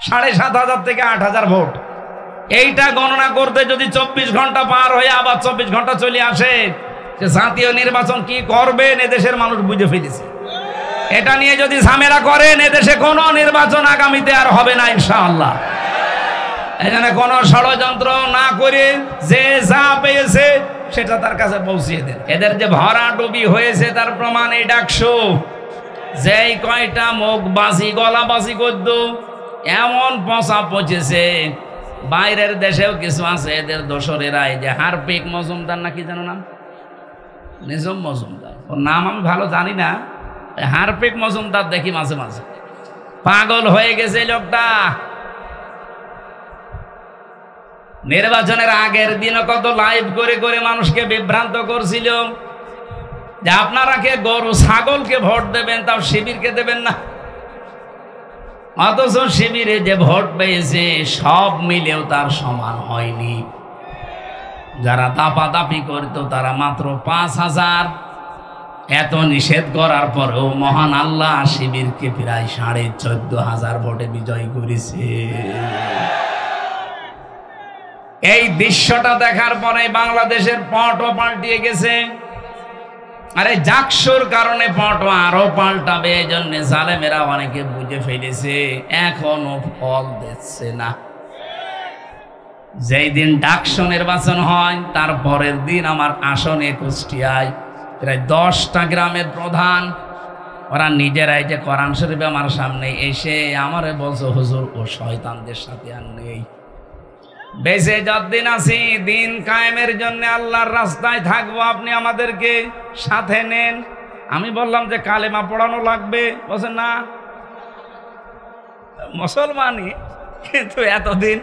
7,500 থেকে 8,000 ভোট। এইটা গণনা করতে যদি 24 ঘন্টা পার হয়ে আবার 24 ঘন্টা চলে আসে, যে জাতীয় নির্বাচন কি করবেন এদেশের মানুষ বুঝে ফেলেছে। এটা নিয়ে যদি ঝামেলা করেন এদেশে কোনো নির্বাচন আগামীতে আর হবে না ইনশাআল্লাহ। এখানে কোনো ষড়যন্ত্র না করে যে যা পেয়েছে সেটা তার কাছে পৌঁছিয়ে দেন। এদের যে ভরাডুবি হয়েছে তার প্রমাণ এই ডাকসু। যেই কয়টা মুখ বাসি গলা বাসি করত এমন পচা পচেছে। বাইরের দেশেও কিছু আছে এদের দোসরেরা, এই যে হারপিক মজুমদার নাকি জানো নাম, নিজম মজুমদার, ওর নাম আমি ভালো জানি না। হারপিক মজুমদার দেখি মাঝে মাঝে পাগল হয়ে গেছে লোকটা। নির্বাচনের আগের দিনও কত লাইভ করে করে মানুষকে বিভ্রান্ত করছিল যে আপনারা কে গরু ছাগলকে ভোট দেবেন, তাও শিবিরকে দেবেন না। অথচ শিবিরে যে ভোট পেয়েছে সব মিলেও তার সমান হয়নি। যারা দাপাদাপি করতো তারা মাত্র 5,000। এত নিষেধ করার পরেও মহান আল্লাহ শিবিরকে প্রায় 14,500 ভোটে বিজয় করেছে। এই দৃশ্যটা দেখার পরে বাংলাদেশের পটও পাল্টিয়ে গেছে। আরে জাকসুর কারণে পটও আরো পাল্টাবে, এই জন্য জালেমেরা অনেকে বুঝে ফেলেছে, এখনো ফল দিচ্ছে না। যেই দিন ডাকসু নির্বাচন হয় তার পরের দিন আমার আসনে কুষ্টিয়ায় প্রায় 10টা গ্রামের প্রধান, ওরা নিজেরাই যে কোরআন শরীফ আমার সামনে এসে আমারে বলছে হুজুর ও শয়তানদের সাথে আর নেই, বেঁচে যতদিন আছি দিন কায়েমের জন্য আল্লাহর রাস্তায় থাকবো, আপনি আমাদেরকে সাথে নেন। আমি বললাম যে কালেমা পড়ানো লাগবে, বলছেন না মুসলমানই, কিন্তু এতদিন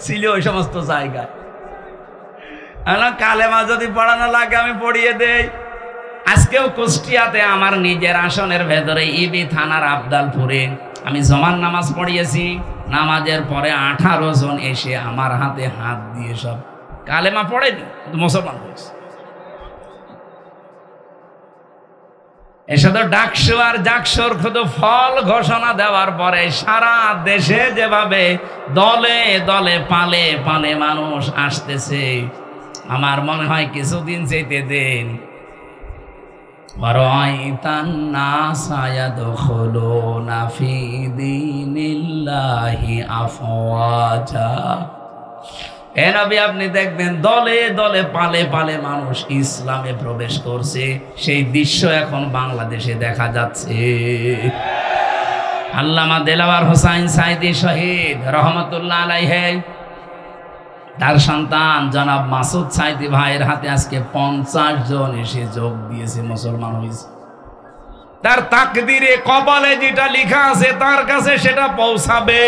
ছিল ওই সমস্ত জায়গায়। কালেমা যদি পড়ানো লাগে আমি পড়িয়ে দেই। আজকেও কুষ্টিয়াতে আমার নিজের আসনের ভেতরে ইবি থানার আবদালপুরে আমি জমান নামাজ পড়িয়েছি। নামাজের পরে 18 জন এসে আমার হাতে হাত দিয়ে সব কালেমা পড়েনি, মুসলমান হয়েছে। এসব ডাকসু আর জাকসুর শুধু ফল ঘোষণা দেওয়ার পরে সারা দেশে যেভাবে দলে দলে পালে পালে মানুষ আসতেছে, আমার মনে হয় কিছুদিন যেতে দেন আপনি দেখবেন দলে দলে পালে পালে মানুষ ইসলামে প্রবেশ করছে। সেই দৃশ্য এখন বাংলাদেশে দেখা যাচ্ছে। আল্লামা দেলাওয়ার হোসাইন সাইদি শহীদ রহমতুল্লাহ আলাইহি, তার সন্তান জনাব মাসুদ সাইদি ভাইয়ের হাতে আজকে 50 জন এসে যোগ দিয়েছে, মুসলমান হয়েছে। তার তাকদিরে কপালে যেটা লেখা আছে তার কাছে সেটা পৌঁছাবে।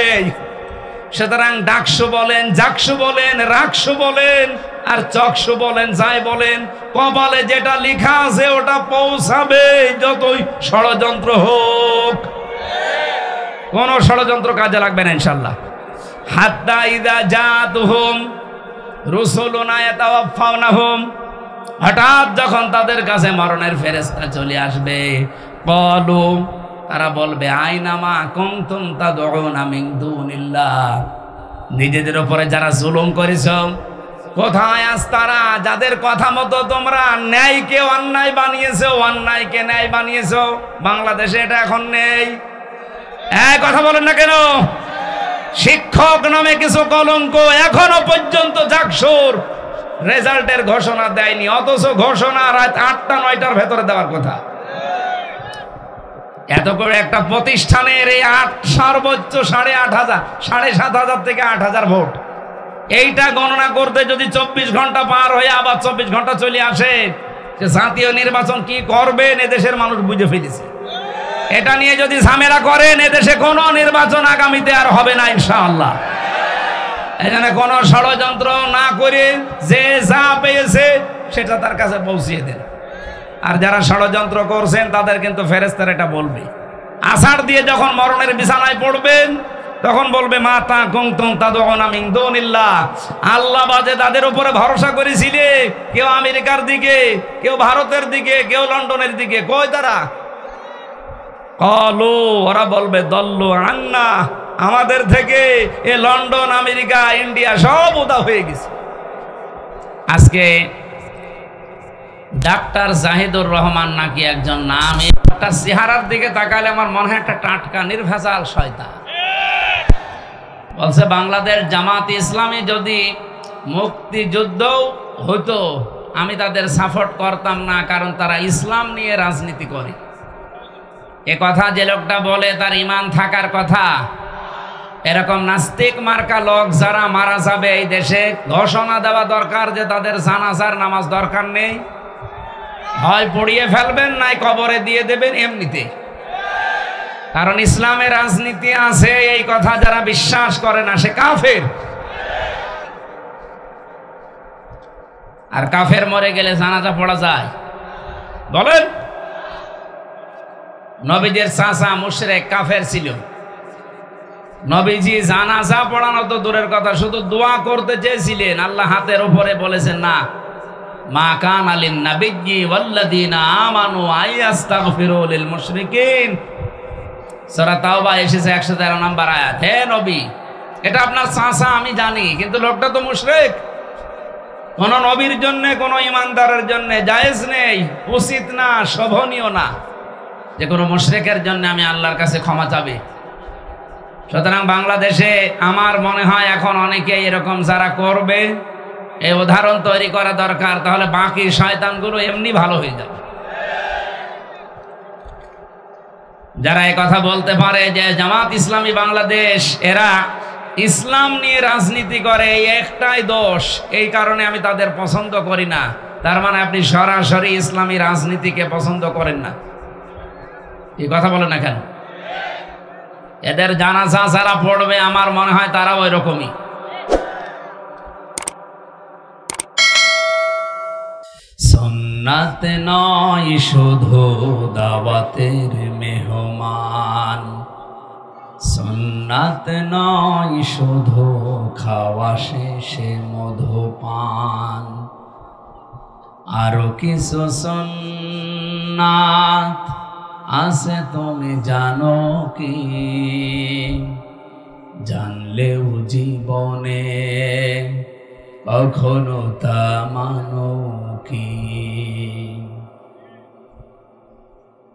সুতরাং ডাকসু বলেন, জাকসু বলেন, রাকসু বলেন আর চকসু বলেন, যাই বলেন, কপালে যেটা লেখা আছে ওটা পৌঁছাবে, যতই ষড়যন্ত্র হোক। কোন ষড়যন্ত্র কাজে লাগবে না ইনশাআল্লাহ। হাত্তা ইযা জাতুহুম রুসুলুনা ইয়াতাওয়াফাউনাহুম, হঠাৎ যখন তাদের কাছে মরণের ফেরেশতা চলে আসবে, ক্বালু, তারা বলবে আইনা মা কুনতুম তাদউনা মিন দুনিল্লাহ, নিজেদের উপরে যারা জুলুম করেছো কোথায় আজ তারা, যাদের কথা মতো তোমরা ন্যায়কে অন্যায় বানিয়েছো, অন্যায়কে ন্যায় বানিয়েছো। বাংলাদেশে এটা এখন নেই। কথা বলেন না কেন? শিক্ষক নামে কিছু কলঙ্ক এখনো পর্যন্ত জাকসুর রেজাল্টের ঘোষণা দেয়নি, অথচ ঘোষণা রাত 8টা-9টার ভেতরে দেওয়ার কথা। এত করে একটা প্রতিষ্ঠানের এই সর্বোচ্চ 8,500 7,500 থেকে 8,000 ভোট, এইটা গণনা করতে যদি 24 ঘন্টা পার হয়ে আবার 24 ঘন্টা চলে আসে, যে জাতীয় নির্বাচন কি করবেন এদেশের মানুষ বুঝে ফেলেছে। এটা নিয়ে যদি ঝামেলা করেন এদেশে কোনো নির্বাচন আগামীতে আর হবে না ইনশাআল্লাহ। এখানে কোনো ষড়যন্ত্র না করে যে যা পেয়েছে সেটা তার কাছে পৌঁছিয়ে দেন। আর যারা ষড়যন্ত্র করছেন তাদের কিন্তু ফেরেশতারা এটা বলবে। আষাঢ় দিয়ে যখন মরণের বিছানায় পড়বেন তখন বলবে মাতা কুনতুম তাদউনা মিন দুনিল্লাহ, আল্লাহ বাদে তাদের উপরে ভরসা করেছিলে, কেউ আমেরিকার দিকে, কেউ ভারতের দিকে, কেউ লন্ডনের দিকে, কই তারা? ক্বালু, ওরা বলবে দল্লু আন্না, আমাদের থেকে এ লন্ডন, আমেরিকা, ইন্ডিয়া সব উদা হয়ে গেছে। আজকে ডাক্তার জাহিদুর রহমান নাকি একজন নাম, এই ডাক্তার চেহারার দিকে তাকালে আমার মনে হয় একটা টাটকা নির্ভেজাল শয়তান। বলছে বাংলাদেশ জামাত ইসলামী যদি মুক্তিযুদ্ধ হতো আমি তাদের সাপোর্ট করতাম না, কারণ তারা ইসলাম নিয়ে রাজনীতি করে। এ কথা যে লোকটা বলে তার ঈমান থাকার কথা। এরকম নাস্তিক মার্কা লোক যারা মারা যাবে এই দেশে ঘোষণা দেওয়া দরকার যে তাদের জানাজার নামাজ দরকার নেই, হয় পড়িয়ে ফেলবেন নাই কবরে দিয়ে দেবেন এমনিতে। কারণ ইসলামের রাজনীতি আছে এই কথা যারা বিশ্বাস করে না সে কাফের। আর কাফের মরে গেলে জানাজা পড়া যায়? বলেন। নবীদের চাচা মুশরিক কাফের ছিল, নবীজি জানাজা পড়ানো তো দূরের কথা, শুধু দোয়া করতে চেয়েছিলেন, আল্লাহ হাতের উপরে বলেছেন না, মা কানা লিন নাবিয়্যি ওয়াল্লাযীনা আমানু আইয়াস্তাগফিরু লিল মুশরিকিন। সূরা তাওবা এসেছে 113 নম্বর আয়াত। হে নবী, এটা আপনার চাচা আমি জানি, কিন্তু লোকটা তো মুশরিক। কোন নবীর জন্য কোন ইমানদারের জন্য জায়েজ নেই, উচিত না, শোভনীয় না যে কোনো মুশরিকের জন্য আমি আল্লাহর কাছে ক্ষমা চাবে। সুতরাং বাংলাদেশে আমার মনে হয় এখন অনেকে এরকম যারা করবে এই উদাহরণ তৈরি করা দরকার, তাহলে বাকি শয়তানগুলো এমনি ভালো হয়ে যাবে। যারা এই কথা বলতে পারে যে জামাত ইসলামী বাংলাদেশ এরা ইসলাম নিয়ে রাজনীতি করে, এই একটাই দোষ, এই কারণে আমি তাদের পছন্দ করি না, তার মানে আপনি সরাসরি ইসলামী রাজনীতিকে পছন্দ করেন না। এই কথা বলেন না কেন? এদের জানাজা যারা পড়বে আমার মনে হয় তারাও ওই রকমই। সুন্নাত নয় শুধু দাওয়াতের মেহমান, সুন্নাত নয় শুধু খাওয়া শেষে মধুপান, আরো কিছু সুন্নাত আছে তুমি জানো কি, জানলেও জীবনে কখনো তা মানো কি।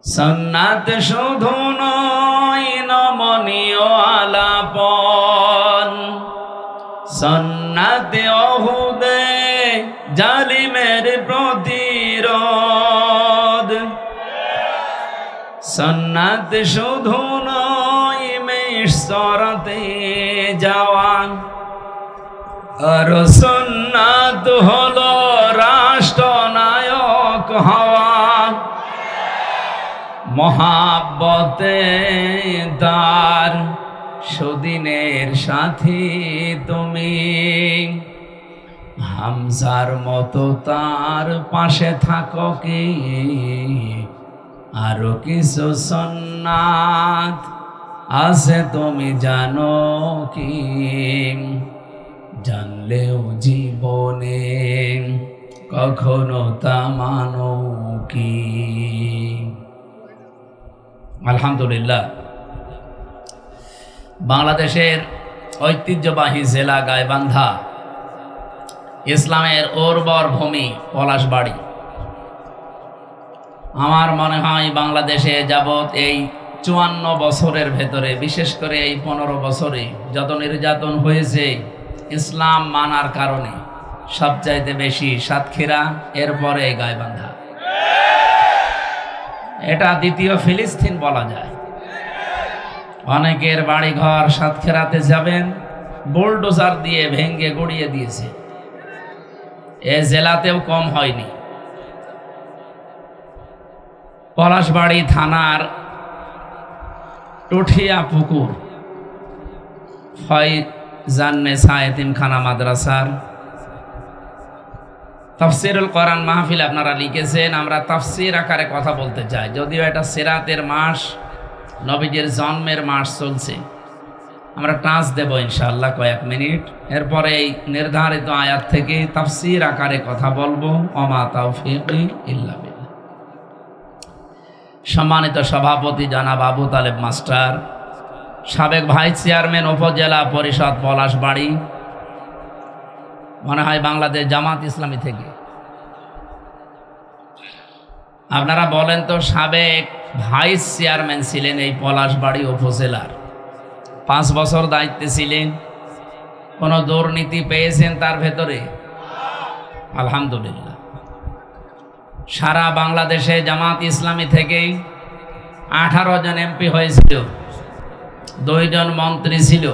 সুন্নাত শুধু নয় নমনীয় আলাপন, সুন্নাত ওহুদে জালিমের প্রতিরোধ, সুন্নাত শুধু নয় মিশরতে যাওয়ান, আর সুন্নাত হলো রাষ্ট্রনায়ক হওয়া, মহাব্বতে তার সুদিনের সাথী তুমি, হামজার মতো তার পাশে থাকো কি, আরো কিছু সুন্নাত আছে তুমি জানো কি, জানলেও জীবনে কখনো তা মানো কি। আলহামদুলিল্লাহ, বাংলাদেশের ঐতিহ্যবাহী জেলা গাইবান্ধা, ইসলামের উর্বর ভূমি পলাশবাড়ি। আমার মনে হয় বাংলাদেশে যাবৎ এই 54 বছরের ভেতরে, বিশেষ করে এই 15 বছরে যত নির্যাতন হয়েছে ইসলাম মানার কারণে, সবচাইতে বেশি সাতক্ষীরা, এরপরে গাইবান্ধা। এটা দ্বিতীয় ফিলিস্তিন বলা যায়। অনেকের বাড়িঘর সাতক্ষীরাতে যাবেন বুলডোজার দিয়ে ভেঙ্গে গড়িয়ে দিয়েছে। এ জেলাতেও কম হয়নি। পলাশবাড়ি থানার টুঠিয়া পুকুর ফয়জান্নেসা এতিমখানা মাদ্রাসার তাফসিরুল কোরআন মাহফিল আপনারা লিখেছেন। আমরা তাফসির আকারে কথা বলতে চাই, যদিও এটা সিরাতের মাস, নবীজির জন্মের মাস চলছে। আমরা টাচ দেব ইনশাআল্লাহ কয়েক মিনিট, এরপরে এই নির্ধারিত আয়াত থেকে তাফসির আকারে কথা বলবো। ওমা তাওফীকি ইল্লা বিল্লাহ। সম্মানিত সভাপতি জনাব আবু তালেব মাস্টার, সাবেক ভাইস চেয়ারম্যান উপজেলা পরিষদ পলাশবাড়ি, মনে হয় বাংলাদেশ জামাত ইসলামী থেকে। আপনারা বলেন তো, সাবেক ভাইস চেয়ারম্যান ছিলেন এই পলাশবাড়ি উপজেলার, 5 বছর দায়িত্বে ছিলেন, কোনো দুর্নীতি পেয়েছেন তার ভেতরে? আলহামদুলিল্লাহ। সারা বাংলাদেশে জামাত ইসলামী থেকে 18 জন এমপি হয়েছিল, 2 জন মন্ত্রী ছিল,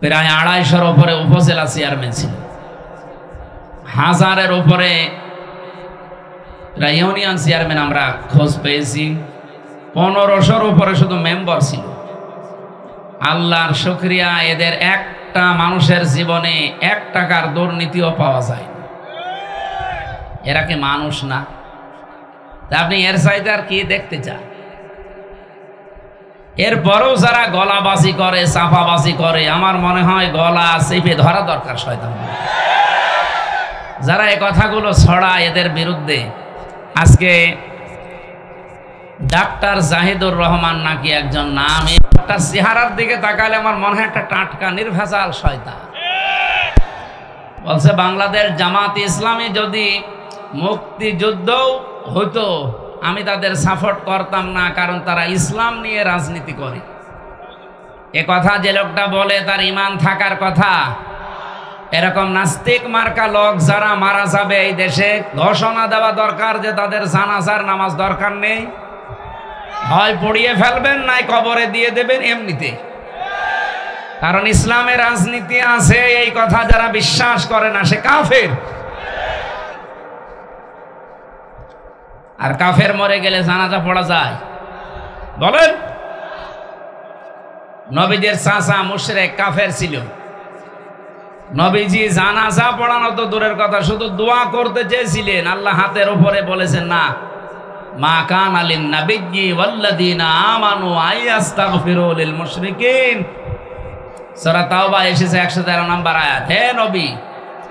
প্রায় 250-র উপরে উপজেলা চেয়ারম্যান ছিল, 1000-এর উপরে ইউনিয়ন চেয়ারম্যান আমরা খোঁজ পেয়েছি, 1500-র উপরে শুধু মেম্বার ছিল। আল্লাহর শুকরিয়া, এদের একটা মানুষের জীবনে 1 টাকার দুর্নীতিও পাওয়া যায়। এরা কি মানুষ না? তা আপনি এর চাইতে আর কি দেখতে চান? এরপরেও যারা গলাবাজি করে, চাপাবাজি করে, আমার মনে হয় গলা চেপে ধরা দরকার শয়তান। যারা এই কথাগুলো ছড়ায় এদের বিরুদ্ধে, আজকে ডাক্তার জাহিদুর রহমান নাকি একজন নাম, একটা চেহারার দিকে তাকালে আমার মনে হয় একটা টাটকা নির্ভেজাল শয়তান। বলছে বাংলাদেশ জামাত ইসলামী যদি মুক্তিযুদ্ধও হতো আমি তাদের সাপোর্ট করতাম না, কারণ তারা ইসলাম নিয়ে রাজনীতি করে। এ কথা যে লোকটা বলে তার ঈমান থাকার কথা। এরকম নাস্তিক মার্কা লোক যারা মারা যাবে এই দেশে, ঘোষণা দেওয়া দরকার যে তাদের জানাজার নামাজ দরকার নেই, হয় পড়িয়ে ফেলবেন নাই কবরে দিয়ে দেবেন এমনিতে। কারণ ইসলামের রাজনীতি আছে, এই কথা যারা বিশ্বাস করে না সে কাফের। আর কাফের মরে গেলে জানাজা পড়া যায়? বলেন। নবীদের চাচা মুশরিক কাফের ছিল, নবীজি জানাজা পড়ানো তো দূরের কথা, শুধু দোয়া করতে চেয়েছিলেন, আল্লাহ হাতের উপরে বলেছেন না, মা কানা লিন নাবিয়্যি ওয়াল্লাযীনা আমানু আইয়াস্তাগফিরু লিল মুশরিকিন। সূরা তাওবা এসেছে 113 নম্বর আয়াত। হে নবী,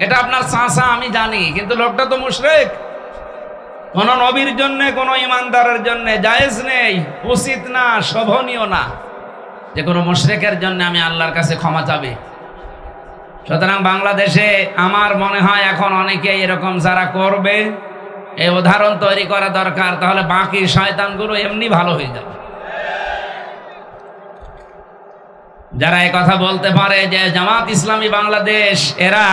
এটা আপনার চাচা আমি জানি, কিন্তু লোকটা তো মুশরিক। কোন নবীর জন্য, কোন ইমানদারের জন্য জায়েজ নেই, উচিত না, শোভনীয় না যে কোনো মুশরিকের জন্য আমি আল্লাহর কাছে ক্ষমা চাবে। সুতরাং বাংলাদেশে আমার মনে হয় এখন অনেকে এরকম যারা করবে, এই উদাহরণ তৈরি করা দরকার, তাহলে বাকি শয়তানগুলো এমনি ভালো হয়ে যাবে। যারা এই কথা বলতে পারে যে জামাত ইসলামী বাংলাদেশ এরা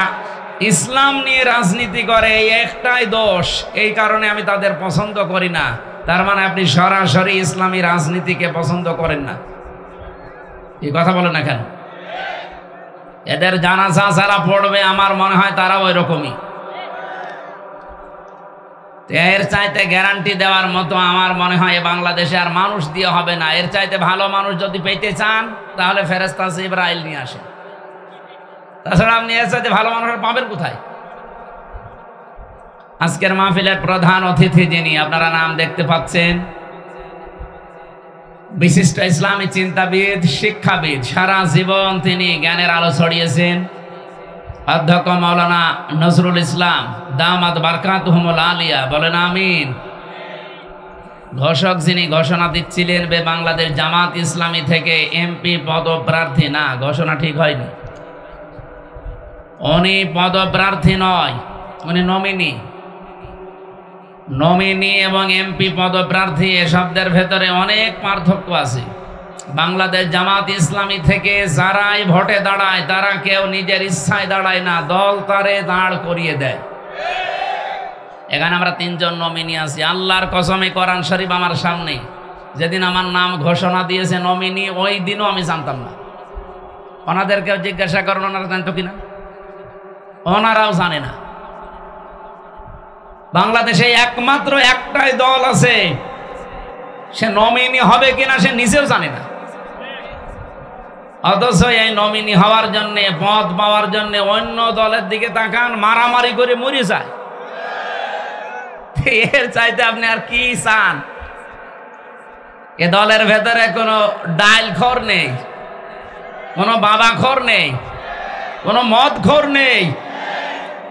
ইসলাম নিয়ে রাজনীতি করে, এই একটাই দোষ, এই কারণে আমি তাদের পছন্দ করি না, তার মানে আপনি সরাসরি ইসলামী রাজনীতিকে পছন্দ করেন না। এই কথা বলে না কেন? এদের জানাজা যারা পড়বে আমার মনে হয় তারা ওই রকমই। এর চাইতে গ্যারান্টি দেওয়ার মতো আমার মনে হয় বাংলাদেশে আর মানুষ দিয়ে হবে না। এর চাইতে ভালো মানুষ যদি পেতে চান তাহলে ফেরেশতা জিবরাইল নিয়ে আসেন। তাছাড়া আপনি এর চাইতে ভালো মানুষ পাবেন কোথায়? আজকের মাহফিলের প্রধান অতিথি যিনি, আপনারা নাম দেখতে পাচ্ছেন, বিশিষ্ট ইসলামী চিন্তাবিদ, শিক্ষাবিদ, সারা জীবন তিনি জ্ঞানের আলো ছড়িয়েছেন, অধ্যক্ষ মাওলানা নজরুল ইসলাম দামাত বারকাতুহুমুল আলিয়া, বলেন আমিন। ঘোষক যিনি ঘোষণা দিচ্ছিলেন বাংলাদেশ জামাত ইসলামী থেকে এমপি পদপ্রার্থী, না ঘোষণা ঠিক হয়নি, উনি পদপ্রার্থী নয়, উনি নমিনি। নমিনি এবং এমপি পদপ্রার্থী এ শব্দের ভেতরে অনেক পার্থক্য আছে। বাংলাদেশ জামাত ইসলামী থেকে যারাই ভোটে দাঁড়ায় তারা কেউ নিজের ইচ্ছায় দাঁড়ায় না, দল তারে দাঁড় করিয়ে দেয়। এখানে আমরা 3 জন নমিনি আছি। আল্লাহর কসমে কোরআন শরীফ আমার সামনে, যেদিন আমার নাম ঘোষণা দিয়েছে নমিনি, ওই দিনও আমি জানতাম না। ওনাদেরকেও জিজ্ঞাসা করেন ওনারা জানতো কিনা, ওনারাও জানে না। বাংলাদেশে একমাত্র একটাই দল আছে, সে নমিনি হবে কিনা সে নিজেও জানে না, অথচ এই নমিনি হওয়ার জন্য, পদ পাওয়ার জন্য অন্য দলের দিকে তাকান, মারামারি করে মরে যায়। এর চাইতে আপনি আর কি চান? এ দলের ভেতরে কোনো ডাইল খোর নেই, কোনো বাবা খোর নেই, কোনো মদ খোর নেই,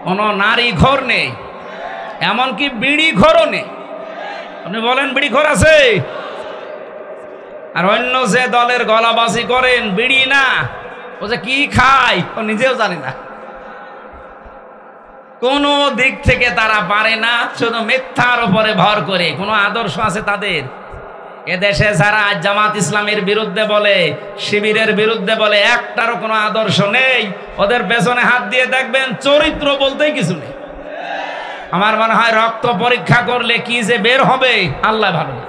কোনো নারী খোর নেই, এমনকি বিড়ি খোরও নেই। আপনি বলেন বিড়ি খোর আছে? আর অন্য যে দলের গলাবাজি করেন বিড়ি না, ও যে কি খায় ও নিজেও জানি না, কোন দিক থেকে তারা পারে না, শুধু মিথ্যার উপরে ভর করে। কোনো আদর্শ আছে তাদের? এদেশে যারা জামাত ইসলামের বিরুদ্ধে বলে, শিবিরের বিরুদ্ধে বলে, একটারও কোনো আদর্শ নেই। ওদের পেছনে হাত দিয়ে দেখবেন চরিত্র বলতেই কিছু নেই। আমার মনে হয় রক্ত পরীক্ষা করলে কি যে বের হবে আল্লাহ ভালো না।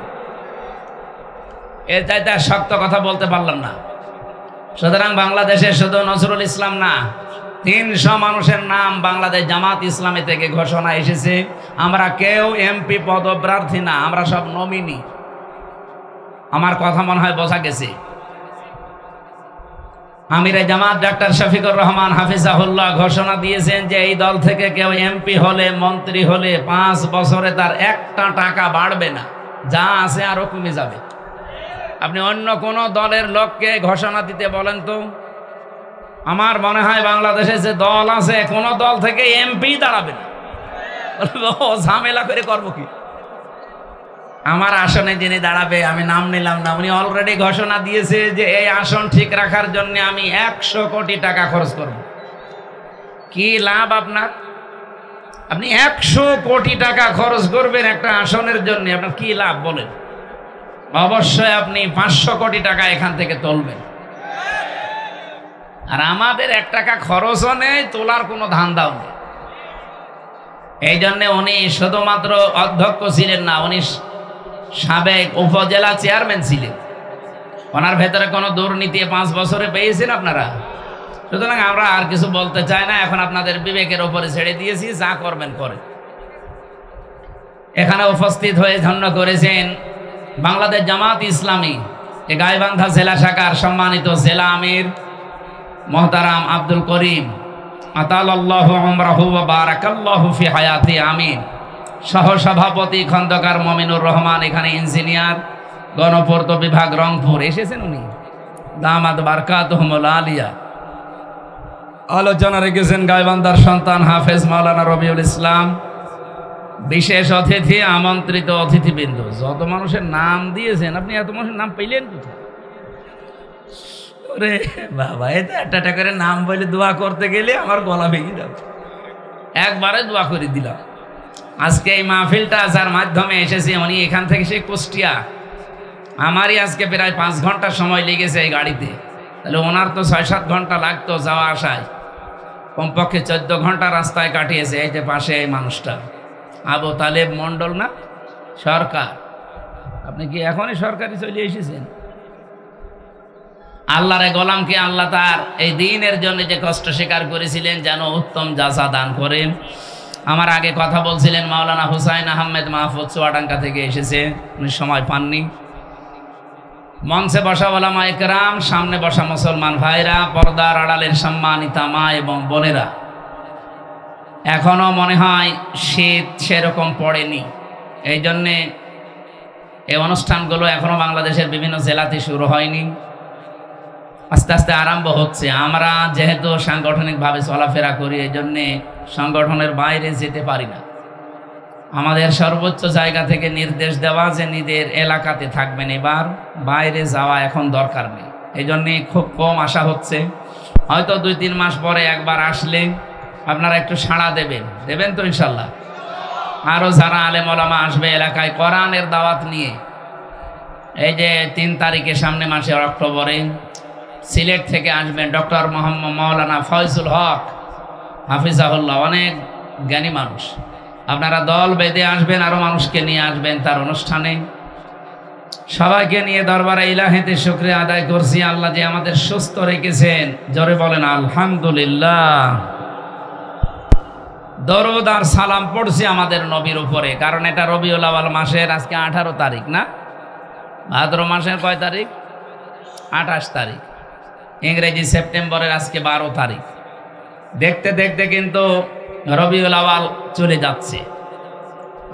এর চাইতে আর শক্ত কথা বলতে পারলাম না। সুতরাং বাংলাদেশে শুধু নজরুল ইসলাম না, 300 মানুষের নাম বাংলাদেশ জামাত ইসলামী থেকে ঘোষণা এসেছে। আমরা কেউ এমপি পদপ্রার্থী না, আমরা সব নমিনি। আমার কথা মনে হয় বোঝা গেছে। আমিরে জামাত ডাক্তার শফিকুর রহমান হাফিজাহুল্লাহ ঘোষণা দিয়েছেন যে এই দল থেকে কেউ এমপি হলে, মন্ত্রী হলে 5 বছরে তার একটা টাকা বাড়বে না, যা আছে আরো কমে যাবে। আপনি অন্য কোন দলের লোককে ঘোষণা দিতে বলেন তো। আমার মনে হয় বাংলাদেশে যে দল আছে কোন দল থেকে এমপি দাঁড়াবে না। ঝামেলা করে করবো কি? আমার আসনে যিনি দাঁড়াবে, আমি নাম নিলাম না, উনি অলরেডি ঘোষণা দিয়েছে যে এই আসন ঠিক রাখার জন্য আমি 100 কোটি টাকা খরচ করব। কি লাভ আপনার? আপনি 100 কোটি টাকা খরচ করবেন একটা আসনের জন্য, আপনার কি লাভ বলেন? অবশ্যই আপনি 500 কোটি টাকা এখান থেকে তুলবেন। আর আমাদের 1 টাকা খরচও নেই, তোলার কোনো ধান্দাও নেই। এই জন্য উনি শুধুমাত্র অধ্যক্ষ ছিলেন না, উনি সাবেক উপজেলা চেয়ারম্যান ছিলেন। ওনার ভেতরে কোনো দুর্নীতি 5 বছরে পেয়েছেন আপনারা। সুতরাং আমরা আর কিছু বলতে চাই না, এখন আপনাদের বিবেকের উপরে ছেড়ে দিয়েছি, যা করবেন করে। এখানে উপস্থিত হয়ে ধন্য করেছেন বাংলাদেশ জামাত ইসলামী গাইবান্ধা জেলা শাখার সম্মানিত জেলা আমির মোহতারাম আব্দুল করিম আতালাল্লাহু উমরাহু ওয়া বারাকাল্লাহু ফি হায়াতি, আমিন। সহসভাপতি খন্দকার মমিনুর রহমান, এখানে ইঞ্জিনিয়ার, গণপূর্ত বিভাগ, রংপুর এসেছেন উনি। দামাত বারকাতুহুমুল আলিয়া। আলোচনা রেখেছেন গাইবান্ধার সন্তান হাফেজ মাওলানা রবিউল ইসলাম। বিশেষ অতিথি, আমন্ত্রিত অতিথিবৃন্দ, যত মানুষের নাম দিয়েছেন আপনি, এত মানুষের নাম পেলেন কোথায়? ওরে বাবা, এই তো একটা করে নাম বলে দোয়া করতে গেলে আমার গলা ভেঙে যাবে। একবারে দোয়া করে দিলাম। আজকে এই মাহফিলটা যার মাধ্যমে এসেছে, উনি এখান থেকে সে কুষ্টিয়া। আমারই আজকে প্রায় 5 ঘন্টা সময় লেগেছে এই গাড়িতে, তাহলে ওনার তো 6-7 ঘন্টা লাগতো যাওয়া আসায়। কমপক্ষে 14 ঘন্টা রাস্তায় কাটিয়েছে। এই যে পাশে এই মানুষটা আবু তালেব মন্ডল না, সরকার। আপনি কি এখনই সরকারি চলে এসেছেন? আল্লাহরে গোলামকে আল্লাহ তার এই দিনের জন্য যে কষ্ট স্বীকার করেছিলেন যেন উত্তম জাযা দান করেন। আমার আগে কথা বলছিলেন মাওলানা হুসাইন আহমেদ মাহফুজ, চুয়াডাঙ্গা থেকে এসেছে, উনি সময় পাননি। মঞ্চে বসা ওলামা ইকরাম, সামনে বসা মুসলমান ভাইরা, পর্দার আড়ালের সম্মানিতা মা এবং বোনেরা, এখনো মনে হয় শীত সেরকম পড়েনি। এই জন্যে এই অনুষ্ঠানগুলো এখনো বাংলাদেশের বিভিন্ন জেলাতে শুরু হয়নি, আস্তে আস্তে আরম্ভ হচ্ছে। আমরা যেহেতু সাংগঠনিকভাবে চলাফেরা করি, এই জন্যে সংগঠনের বাইরে যেতে পারি না। আমাদের সর্বোচ্চ জায়গা থেকে নির্দেশ দেওয়া যে নিজের এলাকাতে থাকবেন, এবার বাইরে যাওয়া এখন দরকার নেই। এই জন্যে খুব কম আসা হচ্ছে। হয়তো 2-3 মাস পরে একবার আসলে আপনারা একটু সাড়া দেবেন তো ইনশাল্লাহ। আরও যারা আলেম ওলামা আসবে এলাকায় কোরআনের দাওয়াত নিয়ে, এই যে 3 তারিখে সামনে মাসে অক্টোবরে সিলেট থেকে আসবেন ডক্টর মোহাম্মদ মাওলানা ফয়জুল হক হাফিজাহুল্লাহ, অনেক জ্ঞানী মানুষ। আপনারা দল বেঁধে আসবেন, আরও মানুষকে নিয়ে আসবেন তার অনুষ্ঠানে। সবাইকে নিয়ে দরবারে ইলাহিতে শুকরিয়া আদায় করছি আল্লাহ যে আমাদের সুস্থ রেখেছেন। জোরে বলেন আলহামদুলিল্লাহ। দরুদ আর সালাম পড়ছি আমাদের নবীর উপরে, কারণ এটা রবিউল আউয়াল মাসের আজকে 18 তারিখ না, ভাদ্র মাসের কয় তারিখ? 28 তারিখ। ইংরেজি সেপ্টেম্বরের আজকে 12 তারিখ। দেখতে দেখতে কিন্তু রবিউল আউয়াল চলে যাচ্ছে।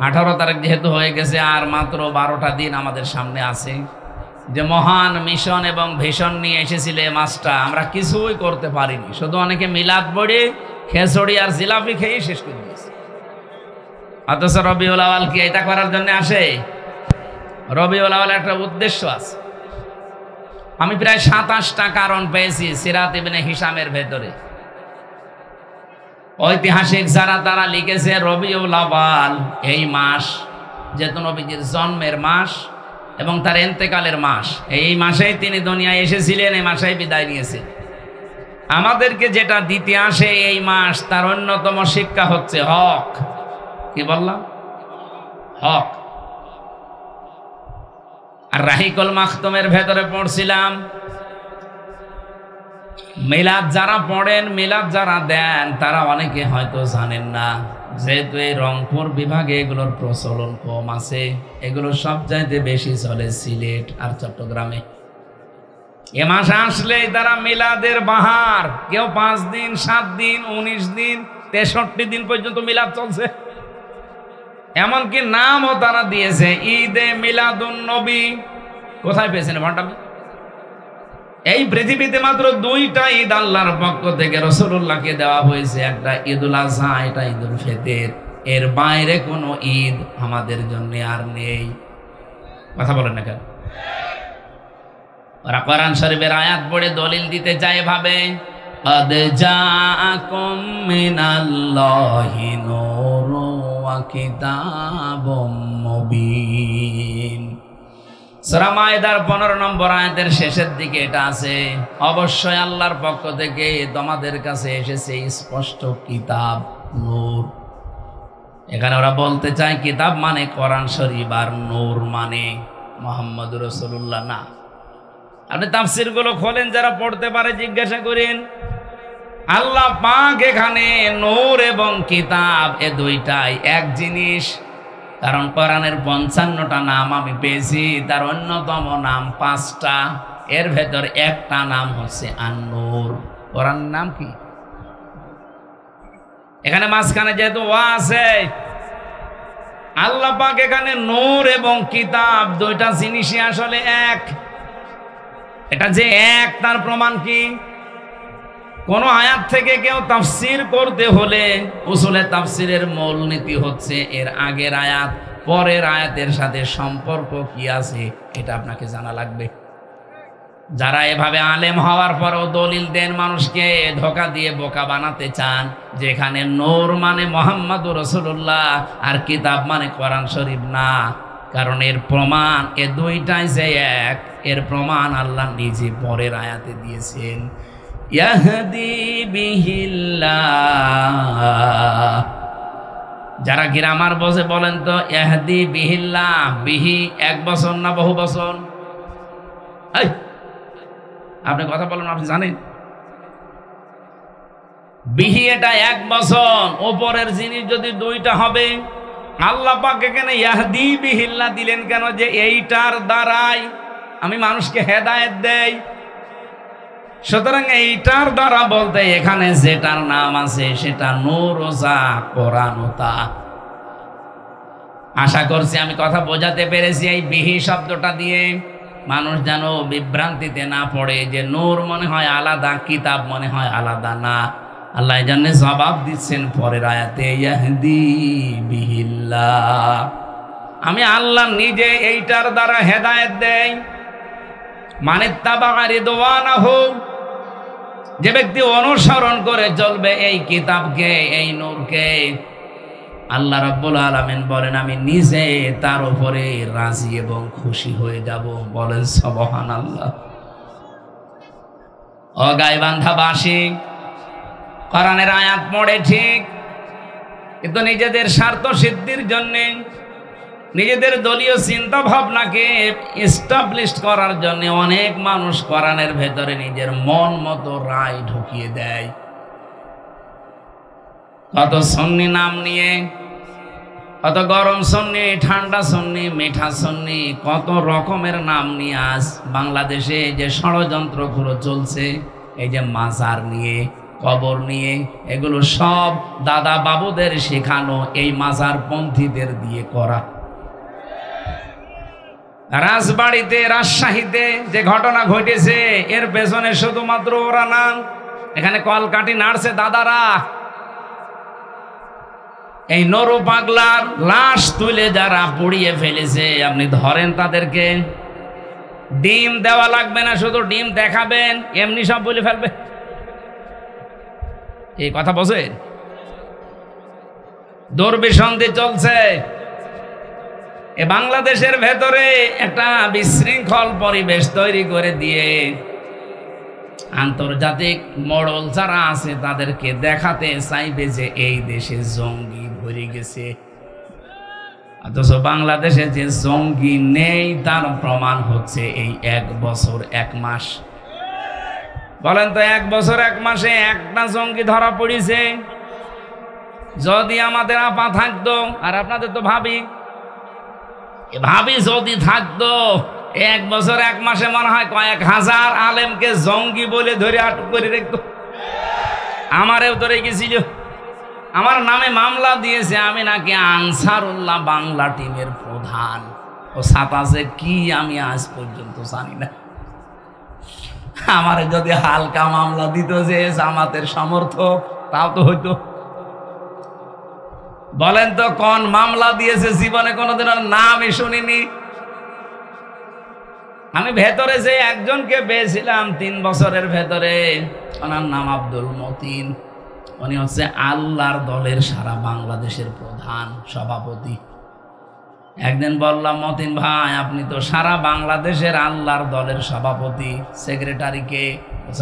18 তারিখ যেহেতু হয়ে গেছে, আর মাত্র 12টা দিন আমাদের সামনে আছে। যে মহান মিশন এবং ভিশন নিয়ে এসেছিল এই মাসটা, আমরা কিছুই করতে পারিনি। শুধু অনেকে মিলাদ পড়ে খেচড়ি আর জিলাপি খেয়ে শেষ করে দিয়েছে। অথচ রবিউল আউয়াল কি এটা করার জন্য আসে? রবিউল আউয়াল একটা উদ্দেশ্য আছে। আমি প্রায় 27টা কারণ পেয়েছি সিরাত ইবনে হিশামের ভেতরে। ঐতিহাসিক যারা তারা লিখেছে রবিউল আউয়াল এই মাস যেহেতু নবীজির জন্মের মাস এবং তার ইন্তেকালের মাস, এই মাসেই তিনি দুনিয়ায় এসেছিলেন, এই মাসেই বিদায় নিয়েছেন। আমাদেরকে যেটা দিতে আসে এই মাস, তার অন্যতম শিক্ষা হচ্ছে হক। কি বললাম? হক। আর রাহিকুল মাখতুমের ভেতরে পড়ছিলাম, মিলাদ যারা পড়েন, মিলাদ যারা দেন, তারা অনেকে হয়তো জানেন না, যেহেতু এই রংপুর বিভাগে এগুলোর প্রচলন কম আছে, এগুলো সব চাইতে বেশি চলে সিলেট আর চট্টগ্রামে। এ মাসে আসলেই তারা মিলাদের বাহার, কেউ 5 দিন, 7 দিন, 19 দিন, 63 দিন পর্যন্ত মিলাদ চলছে। এমনকি নামও তারা দিয়েছে ঈদে মিলাদুন নবী। কোথায় পেয়েছেন ভান্ডামি? এই পৃথিবীতে মাত্র 2টা ঈদ আল্লাহর পক্ষ থেকে রাসূলুল্লাহকে দেওয়া হয়েছে, একটা ঈদুল আযহা, এটা ঈদুল ফিতর। এর বাইরে কোনো ঈদ আমাদের জন্য আর নেই। কথা বলেন না কেন? ওরা কোরআন শরীফের আয়াত পড়ে দলিল দিতে চায় ভাবে قد جاءكم من الله نور وكتاب مبين। সূরা মায়েদার 15 নম্বর আয়াতের শেষের দিকে এটা আছে, অবশ্যই আল্লাহর পক্ষ থেকে তোমাদের কাছে এসেছে স্পষ্ট কিতাব, নূর। এখানে ওরা বলতে চায় কিতাব মানে কোরআন শরীফ, আর নূর মানে মুহাম্মদুর রাসূলুল্লাহ না। আপনি তাফসীরগুলো খোলেন, যারা পড়তে পারে জিজ্ঞাসা করেন। আল্লাহ পাক এখানে নূর এবং কিতাব এ দুইটাই এক জিনিস। কারণ কোরআনের 55টা নাম আমি পেয়েছি, তার অন্যতম নাম 5টা, এর ভেতর একটা নাম হচ্ছে আন-নূর। কোরআনের নাম কি? এখানে মাঝখানে যেহেতু ওয়া আছে, আল্লাহ পাক এখানে নূর এবং কিতাব দুইটা জিনিসই আসলে এক। এটা যে এক, তার প্রমাণ কি? কোন আয়াত থেকে কেউ তাফসীর করতে হলে উসুলে তাফসীরের মূল নীতি হচ্ছে এর আগের আয়াত পরের আয়াতের সাথে সম্পর্ক কি আছে, এটা আপনাকে জানা লাগবে। যারা এভাবে আলেম হওয়ার পরও দলিল দেন, মানুষকে ধোঁকা দিয়ে বোকা বানাতে চান, যেখানে নূর মানে মুহাম্মদুর রাসূলুল্লাহ আর কিতাব মানে কোরআন শরীফ না। কারণ এর প্রমাণ এ দুইটাই যে এক, এর প্রমাণ আল্লাহ নিজে পরের আয়াতে দিয়েছেন। ইয়াহদি বিহিল্লাহ। যারা গ্রামার বসে বলেন তো ইয়াহদি বিহিল্লাহ, বিহি 1 বছর না বহু বছর? আপনি কথা বলেন, আপনি জানেন বিহি এটা 1 বছর। ওপরের জিনিস যদি 2টা হবে, আল্লাহ পাক এখানে ইয়াহদি বিহিল্লাহ দিলেন কেন? যে এইটার দ্বারাই আমি মানুষকে হেদায়েত দেই। সুতরাং এইটার দ্বারা বলতে এখানে যেটার নাম আছে সেটা নূর ও যা কোরআন ও তা। আশা করছি আমি কথা বোঝাতে পেরেছি। এই বিহি শব্দটা দিয়ে মানুষ যেন বিভ্রান্তিতে না পড়ে যে নূর মনে হয় আলাদা, কিতাব মনে হয় আলাদা। না, আল্লাহ এই জন্য জবাব দিচ্ছেন পরের আয়াতে, ইয়াহদি বিহিল্লাহ, আমি আল্লাহ নিজে এইটার দ্বারা হেদায়েত দেই। মানে তাবা রিদওয়ানাহু, যে ব্যক্তি অনুসরণ করে চলবে এই কিতাবকে, এই নূরকে, আল্লাহ রাব্বুল আলামিন বলেন আমি নিজে তার উপরে রাজি এবং খুশি হয়ে যাব। বলেন সুবহানাল্লাহ। ও গাইবান্ধাবাসী, কোরআনের আয়াত পড়ে ঠিক, কিন্তু নিজেদের স্বার্থ সিদ্ধির জন্য, নিজেদের দলীয় চিন্তা ভাবনাকে এস্টাবলিশ করার জন্য অনেক মানুষ কোরআনের ভেতরে নিজের মন মতো রায় ঢুকিয়ে দেয়। কত সুন্নি নাম নিয়ে, কত গরম সুন্নি, ঠান্ডা সুন্নি, মিঠা সুন্নি, কত রকমের নাম নিয়ে আজ বাংলাদেশে যে ষড়যন্ত্রগুলো চলছে, এই যে মাজার নিয়ে, কবর নিয়ে, এগুলো সব দাদা বাবুদের শেখানো এই মাজার পন্থীদের দিয়ে করা। রাজবাড়িতে, রাজশাহীতে যে ঘটনা ঘটেছে, এর পেছনে শুধুমাত্র ওরা না, এখানে কলকাঠি নাড়ছে দাদারা। এই নরু পাগলার লাশ তুলে যারা পুড়িয়ে ফেলেছে, আপনি ধরেন তাদেরকে, ডিম দেওয়া লাগবে না, শুধু ডিম দেখাবেন, এমনি সব বলে ফেলবে। এই কথা বোঝেন? দুর্বিসন্ধি চলছে এ বাংলাদেশের ভেতরে, একটা বিশৃঙ্খল পরিবেশ তৈরি করে দিয়ে আন্তর্জাতিক মডেল যারা আছে তাদেরকে দেখাতে চাইবে যে এই দেশে জঙ্গি ভরে গেছে, অথচ বাংলাদেশে যে জঙ্গি নেই তার প্রমাণ হচ্ছে এই 1 বছর 1 মাস। বলেন তো 1 বছর 1 মাসে একটা জঙ্গি ধরা পড়েছে? যদি আমাদের আপা থাকতো, আর আপনাদের তো ভাবি যদি থাকতো, 1 বছর 1 মাসে মনে হয় কয়েক হাজার আলেমকে জঙ্গি বলে ধরে আটক করে রাখতো। আমারেও ধরে গেছিল, আমার নামে মামলা দিয়েছে, আমি নাকি আনসারুল্লাহ বাংলা টিমের প্রধান। ও সাতাশে কি আমি আজ পর্যন্ত জানি না। আমারে যদি হালকা মামলা দিত যে জামাতের সমর্থক, তাও তো হইতো। বলেন তো কোন মামলা দিয়েছে? জীবনে কোনোদিন নামই শুনিনি। আমি ভেতরে যে একজনকে পেয়েছিলাম 3 বছরের ভেতরে, ওনার নাম আব্দুল মতিন। উনি হচ্ছে আল্লাহর দলের সারা বাংলাদেশের প্রধান সভাপতি। একদিন বললাম, মতিন ভাই আপনি তো সারা বাংলাদেশের আল্লাহর দলের সভাপতি, সেক্রেটারিকে?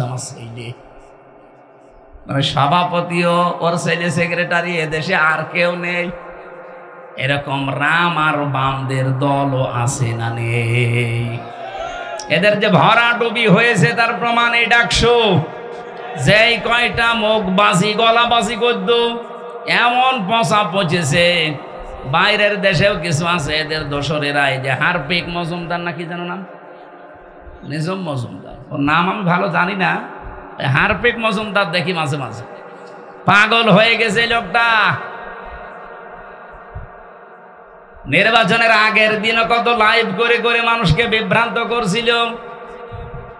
আমার ছেলে। মানে সভাপতিও ওর ছেলে সেক্রেটারি, এদেশে আর কেউ নেই। এরকম রাম আর বামদের দলও আছে না নেই? এদের যে ভরাডুবি হয়েছে তার প্রমাণ এই ডাকসু। যেই কয়টা মুখ বাসি গলা বাসি করত, এমন পচা পচেছে। বাইরের দেশেও কিছু আছে এদের দোসরেরা, এই যে হারপিক মজুমদার নাকি জানো নাম, নিজম মজুমদার, ওর নাম আমি ভালো জানি না। হারপিক মজুমদার দেখি মাঝে মাঝে, পাগল হয়ে গেছে লোকটা। নির্বাচনের আগের দিনও কত লাইভ করে করে মানুষকে বিভ্রান্ত করছিল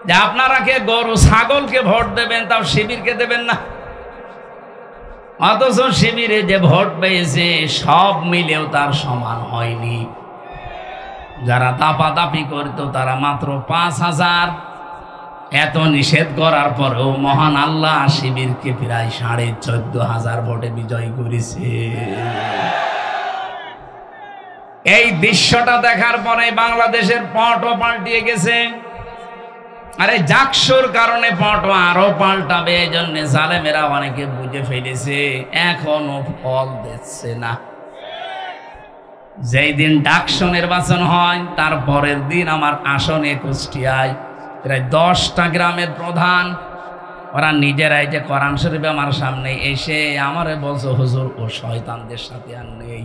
যে আপনারা কে গরু ছাগলকে ভোট দেবেন, তাও শিবিরকে দেবেন না। অথচ শিবিরে যে ভোট পেয়েছে সব মিলেও তার সমান হয়নি। যারা দাপাদাপি করত তারা মাত্র 5,000। এত নিষেধ করার পরেও মহান আল্লাহ শিবিরকে প্রায় 14,500 ভোটে বিজয় করেছে। এই দৃশ্যটা দেখার পরে বাংলাদেশের পটও পাল্টিয়ে গেছে। আরে জাকসুর কারণে পটও আরো পাল্টাবে, এই জন্য জালেমেরা অনেকে বুঝে ফেলেছে, এখনো ফল দিচ্ছে না। যেই দিন ডাকসু নির্বাচন হয় তার পরের দিন আমার আসনে কুষ্টিয়ায় প্রায় 10টা গ্রামের প্রধান, ওরা নিজেরাই যে কোরআন শরীফ আমার সামনে এসে আমারে বলছে, হুজুর ও শয়তানদের সাথে আর নেই,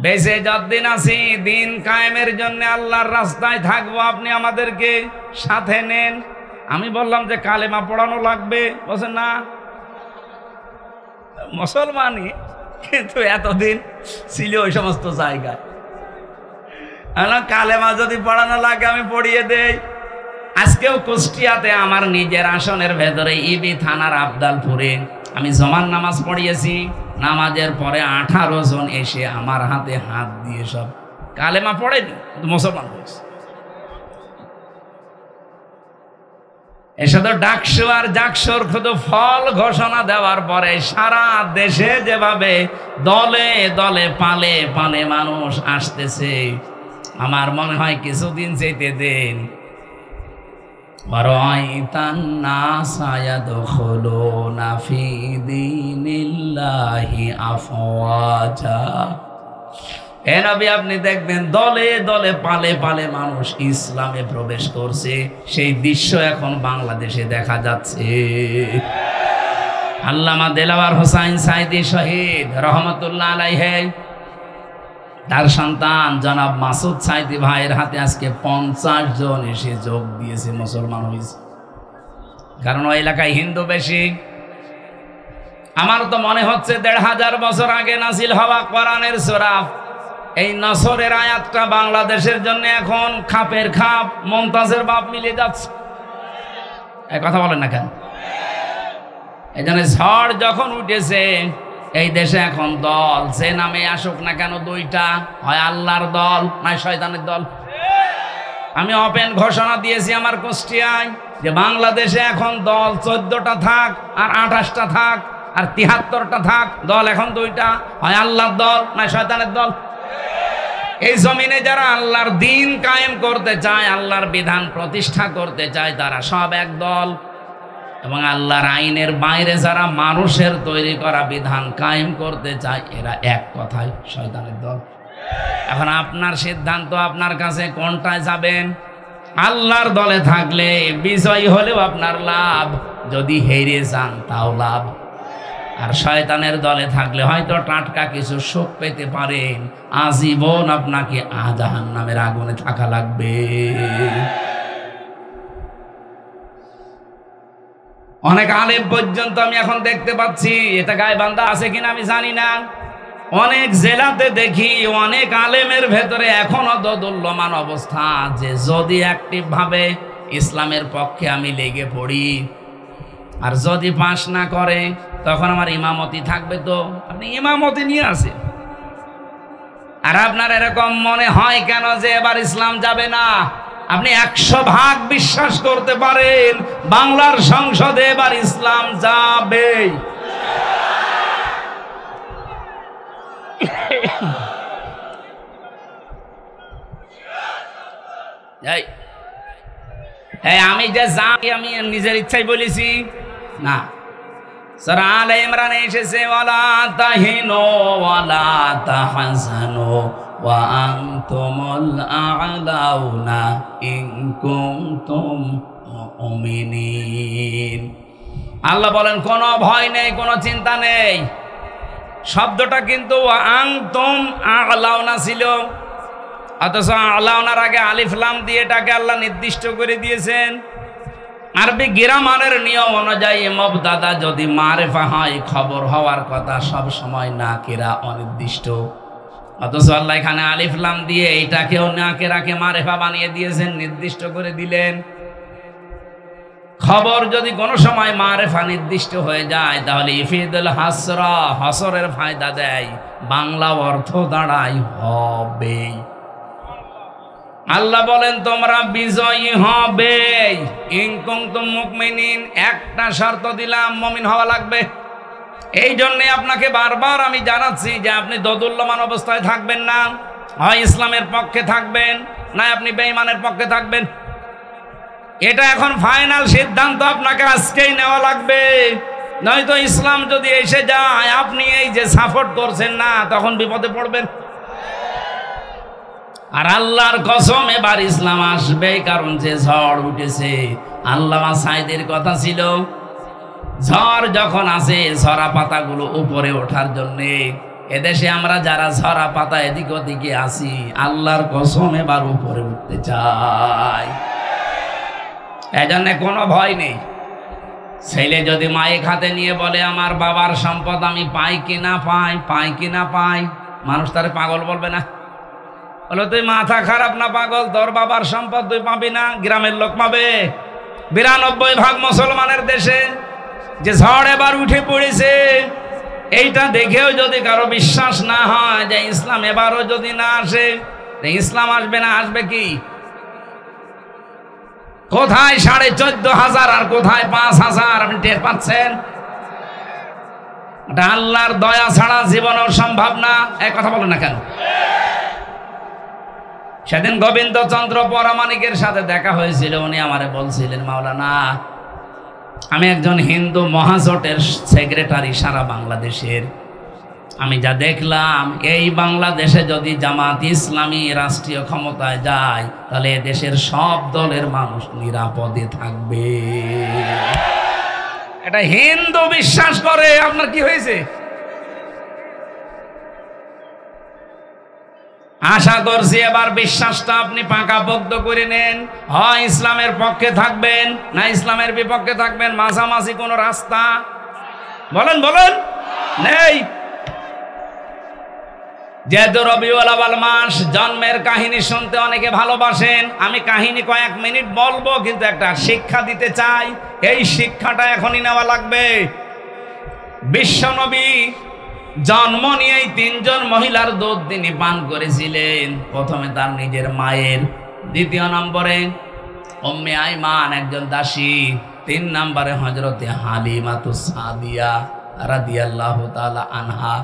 বেঁচে যতদিন আছি দিন কায়েমের জন্য আল্লাহর রাস্তায় থাকবো, আপনি আমাদেরকে সাথে নেন। আমি বললাম যে কালেমা পড়ানো লাগবে, বলছে না মুসলমানই, কিন্তু এতদিন ছিল ওই সমস্ত জায়গায়। কালেমা যদি পড়ানো লাগে আমি পড়িয়ে দেই। আজকেও কুষ্টিয়াতে আমার নিজের আসনের ভেতরে ইবি থানার আবদালপুরে আমি জমান নামাজ পড়িয়েছি। নামাজের পরে 18 জন এসে আমার হাতে হাত দিয়ে সব কালেমা পড়েনি, মুসলমান হয়েছে। এসে তো ডাকসু আর জাকসুর শুধু ফল ঘোষণা দেওয়ার পরে সারা দেশে যেভাবে দলে দলে পালে পালে মানুষ আসতেছে, আমার মনে হয় কিছুদিন যেতে দেন, আপনি দেখবেন দলে দলে পালে পালে মানুষ ইসলামে প্রবেশ করছে। সেই দৃশ্য এখন বাংলাদেশে দেখা যাচ্ছে। আল্লামা দেলাওয়ার হোসাইন সাইদি শহীদ রহমতুল্লাহ আলাইহি, তার সন্তান জনাব মাসুদ সাইদি ভাইয়ের হাতে আজকে 50 জন এসে যোগ দিয়েছে, মুসলমান হয়েছে। কারণ ওই এলাকায় হিন্দু বেশি। আমার তো মনে হচ্ছে 1500 বছর আগে নাজিল হওয়া কোরআনের সূরা এই নসরের আয়াতটা বাংলাদেশের জন্য এখন খাপের খাপ, মমতাজের বাপ মিলে যাচ্ছে। এই কথা বলেন না কেন? এই জন্য ঝড় যখন উঠেছে এই দেশে এখন দল যে নামে আসুক না কেন, 2টা, হয় আল্লাহর দল নয় শয়তানের দল। আমি ওপেন ঘোষণা দিয়েছি আমার কুষ্টিয়ায় যে বাংলাদেশে এখন দল 14টা থাক আর 28টা থাক আর 73টা থাক, দল এখন 2টা, হয় আল্লাহর দল না শয়তানের দল। এই জমিনে যারা আল্লাহর দ্বীন কায়েম করতে চায়, আল্লাহর বিধান প্রতিষ্ঠা করতে চায়, তারা সব এক দল। এবং আল্লাহর আইনের বাইরে যারা মানুষের তৈরি করা বিধান কায়েম করতে চায়, এরা এক কথায় শয়তানের দল। এখন আপনার সিদ্ধান্ত, আপনার কাছে কোনটায় যাবেন। আল্লাহর দলে থাকলে বিজয়ী হলেও আপনার লাভ, যদি হেরে যান তাও লাভ। আর শয়তানের দলে থাকলে হয়তো টাটকা কিছু সুখ পেতে পারেন, আজীবন আপনাকে জাহান্নামের আগুনে থাকা লাগবে। অনেক আলেম পর্যন্ত আমি এখন দেখতে পাচ্ছি, এটা গায়বান্ধা আছে কিনা আমি জানি না, অনেক জেলাতে দেখি অনেক আলেমের ভেতরে এখনো দোদুল্যমান অবস্থা, যে যদি অ্যাক্টিভ ভাবে ইসলামের পক্ষে আমি লেগে পড়ি আর যদি পাস না করে তখন আমার ইমামতি থাকবে। তো আপনি ইমামতি নিয়ে আসেন, আর আপনার এরকম মনে হয় কেন যে এবার ইসলাম যাবে না? আপনি 100% বিশ্বাস করতে পারেন বাংলার সংসদে এবার ইসলাম যাবে। আমি যে যাই আমি নিজের ইচ্ছাই বলেছি না। সূরা আলে ইমরানে এসেছে, ওয়ালা তাহিনু ওয়ালা তাহজানু ওয়া আনতুমুল আ'লাউনা ইন কুনতুম মুমিনিন। আল্লাহ বলেন কোনো ভয় নেই, কোনো চিন্তা নেই। শব্দটা কিন্তু আনতুম আ'লাউনা ছিল, অথচ আ'লাউনার আগে আলিফ লাম দিয়ে এটাকে আল্লাহ নির্দিষ্ট করে দিয়েছেন। আরবি গ্রামারের নিয়ম অনুযায়ী মুবতাদা যদি মারিফা হয়, খবর হওয়ার কথা সব সময় নাকিরা অনির্দিষ্ট, অথচ আল্লাহ এখানে আলিফ লাম দিয়ে এটাকেও নাকিরাকে মারিফা বানিয়ে দিয়েছেন, নির্দিষ্ট করে দিলেন। খবর যদি কোনো সময় মারিফা নির্দিষ্ট হয়ে যায় তাহলে ইফিদুল হাসরা, হাসরের ফায়দা দেয়, বাংলা অর্থ দাঁড়ায় হবে। আল্লাহ বলেন তোমরা বিজয়ী হবে ইন কুনতুম মুমিনিন। একটা শর্ত দিলাম, মুমিন হওয়া লাগবে। এই জন্য আপনাকে বারবার আমি জানাচ্ছি যে আপনি দোদুল্যমান অবস্থায় থাকবেন না, হয় ইসলামের পক্ষে থাকবেন না আপনি বেঈমানের পক্ষে থাকবেন। এটা এখন ফাইনাল সিদ্ধান্ত আপনাকে আজকেই নেওয়া লাগবে, নয়তো ইসলাম যদি এসে যায় আপনি এই যে সাপোর্ট করছেন না, তখন বিপদে পড়বেন। আর আল্লাহর কসম এবার ইসলাম আসবে, কারণ যে ঝড় উঠেছে। আল্লামা সাঈদীর কথা ছিল, ঝড় যখন আসে ঝরা পাতাগুলো উপরে ওঠার জন্য, এদেশে আমরা যারা ঝরা পাতা এদিক ওদিকে আসি, আল্লাহর কসম এবার উপরে উঠতে চাই। এজন্য কোনো ভয় নেই। ছেলে যদি মায়ের হাতে নিয়ে বলে আমার বাবার সম্পদ আমি পাই কি না পাই, পাই কি না পাই, মানুষ তারে পাগল বলবে না? বলো তুই মাথা খারাপ না পাগল, তোর বাবার সম্পদ তুই পাবি না, গ্রামের লোক পাবে। 92% মুসলমানের দেশে যে ঝড় এবার উঠে পড়েছে, এইটা দেখেও যদি কারো বিশ্বাস না হয় যে ইসলাম এবারও যদি না আসে, ইসলাম আসবে না, আসবে কি? কোথায় 14,500 আর কোথায় 5,000 আপনি টের পাচ্ছেন? আল্লাহর দয়া ছাড়া জীবনও সম্ভব না। এক কথা বলেন না কেন? সেদিন গোবিন্দচন্দ্র পরামানিকের সাথে দেখা হয়েছিল, উনি আমারে বলছিলেন, মাওলানা আমি একজন হিন্দু মহাজোটের সেক্রেটারি সারা বাংলাদেশের, আমি যা দেখলাম এই বাংলাদেশে যদি জামাত ইসলামী রাষ্ট্রীয় ক্ষমতায় যায় তাহলে দেশের সব দলের মানুষ নিরাপদে থাকবে। এটা হিন্দু বিশ্বাস করে, আপনার কি হয়েছে? আশা করছি এবার বিশ্বাসটা আপনি পাকাপোক্ত করে নেন, হয় ইসলামের পক্ষে থাকবেন না ইসলামের বিপক্ষে থাকবেন। মাঝামাঝি কোন রাস্তা বলেন বলেন নেই। যেহেতু রবিউল আউয়াল মাস, জন্মের কাহিনী শুনতে অনেকে ভালোবাসেন, আমি কাহিনী কয়েক মিনিট বলবো, কিন্তু একটা শিক্ষা দিতে চাই। এই শিক্ষাটা এখনই নেওয়া লাগবে। বিশ্বনবী জন্ম নিয়েই 3 জন মহিলার দুধ তিনি পান করেছিলেন। প্রথমে তার নিজের মায়ের, দ্বিতীয় নম্বরে উম্মে আইমান একজন দাসী, 3 নম্বরে হযরতে হালিমাতুস সাদিয়া রাদিয়াল্লাহু তাআলা আনহা।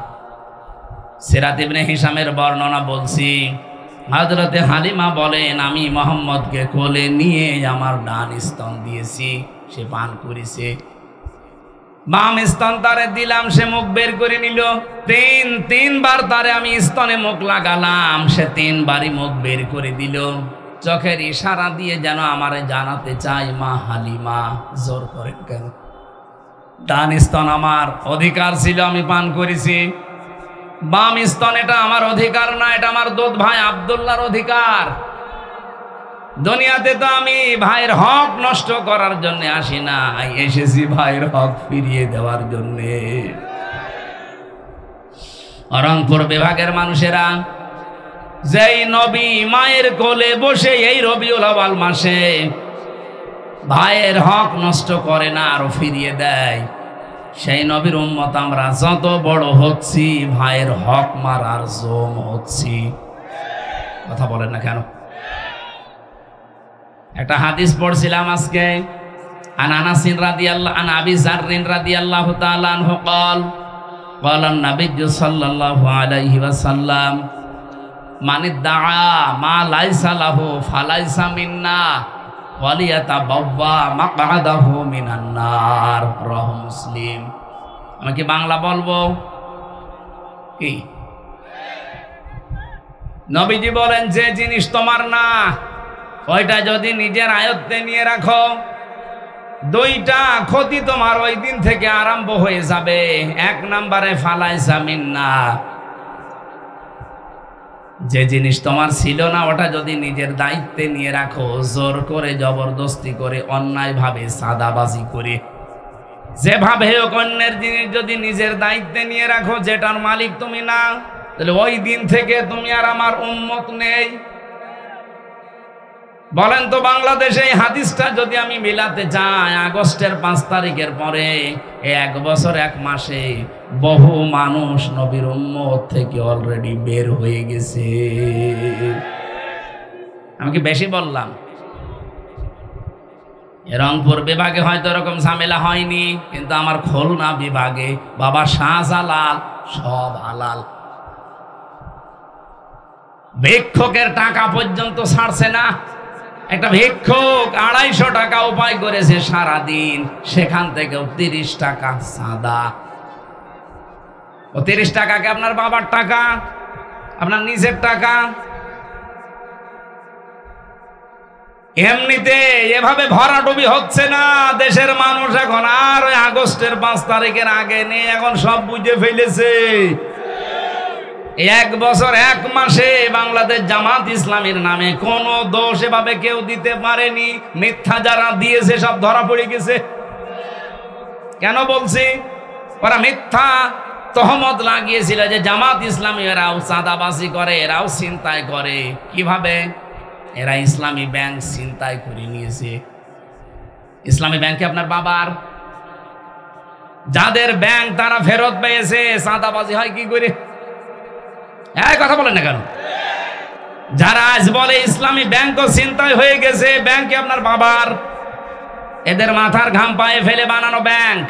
সিরাত ইবনে হিশামের বর্ণনা বলছি, হযরতে হালিমা বলেন আমি মুহাম্মদকে কোলে নিয়ে আমার ডান স্তন দিয়েছি, সে পান করেছে। বাম স্তন তারে দিলাম, সে মুখ বের করে নিল। তিনবার তারে আমি স্তনে মুখ লাগালাম, সে 3 বারই মুখ বের করে দিল। চোখের ইশারা দিয়ে যেন আমারে জানাতে চাই, মা হালিমা জোর করেন কেন? ডান স্তন আমার অধিকার ছিল, আমি পান করেছি। বাম স্তন এটা আমার অধিকার না, এটা আমার দুধ ভাই আব্দুল্লাহর অধিকার। দুনিয়াতে তো আমি ভাইয়ের হক নষ্ট করার জন্য আসি না, এসেছি ভাইয়ের হক ফিরিয়ে দেওয়ার জন্য। রংপুর বিভাগের মানুষেরা, যেই নবী মায়ের কোলে বসে এই রবিউল আউয়াল মাসে ভাইয়ের হক নষ্ট করে না, আরো ফিরিয়ে দেয়, সেই নবীর উম্মত আমরা যত বড় হচ্ছি ভাইয়ের হক মারার জম হচ্ছি। কথা বলেন না কেন? একটা হাদিস পড়ছিলাম আজকে, আন আনাস রাদিয়াল্লাহু আন আবি যার রাদিয়াল্লাহু তাআলা আনহু قال قال النبي صلى الله عليه وسلم من ادعى ما ليس له فليس منا ওয়ালিয়াতাবাওয়া মাকআদাহু মিনান নার, রাহু মুসলিম। আমি কি বাংলা বলবো? কি নবীজি বলেন, যে জিনিস তোমার না ওইটা যদি নিজের আয়ত্তে নিয়ে রাখো, 2টা ক্ষতি তোমার ওই দিন থেকে আরম্ভ হয়ে যাবে। 1 নম্বরে ফালাইসা মিন্না, যে জিনিস তোমার ছিল না ওটা যদি নিজের দায়িত্বে নিয়ে রাখো, জোর করে জবরদস্তি করে অন্যায়ভাবে সাদাবাজি করে যেভাবে হোক অন্যের জিনিস যদি নিজের দায়িত্বে নিয়ে রাখো, যেটার মালিক তুমি না, তাহলে ওই দিন থেকে তুমি আর আমার উম্মত নেই। বলেন তো বাংলাদেশে এই হাদিসটা যদি আমি মিলাতে চাই, আগস্টের 5 তারিখের পরে 1 বছর 1 মাসে বহু মানুষ নবীর উম্মত থেকে অলরেডি বের হয়ে গেছে। আমি কি বেশি বললাম? রংপুর বিভাগে হয়তো এরকম ঝামেলা হয়নি, কিন্তু আমার খুলনা বিভাগে বাবা শাহজালাল সব হালাল। ভিক্ষুকের টাকা পর্যন্ত ছাড়ছে না। একটা ভিক্ষুক 250 টাকা উপায় করেছে সারাদিন, সেখান থেকে 30 টাকা সাদা। ও 30 টাকাকে আপনার বাবার টাকা, আপনার নিজের টাকা। এমনিতে এভাবে ভরাডুবি হচ্ছে না দেশের মানুষ এখন, আর ওই আগস্টের 5 তারিখের আগে নেই, এখন সব বুঝে ফেলেছে। 1 বছর 1 মাসে বাংলাদেশ জামাত ইসলামীর নামে কোন দোষ এভাবে কেউ দিতে পারেনি। মিথ্যা যারা দিয়েছে সব ধরা পড়ে গেছে। কেন বলছি? ওরা মিথ্যা তহমত লাগিয়েছিল যে জামাত ইসলামী এরাও চাঁদাবাজি করে, এরাও ছিনতাই করে। কিভাবে? এরা ইসলামী ব্যাংক ছিনতাই করে নিয়েছে। ইসলামী ব্যাংকে আপনার বাবার, যাদের ব্যাংক তারা ফেরত পেয়েছে, চাঁদাবাজি হয় কি করে? কথা বলেন না কেন? যারা আজ বলে ইসলামী ব্যাংকও ছিনতাই হয়ে গেছে, ব্যাংকে আপনার বাবার, এদের মাথার ঘাম পায়ে ফেলে বানানো ব্যাংক,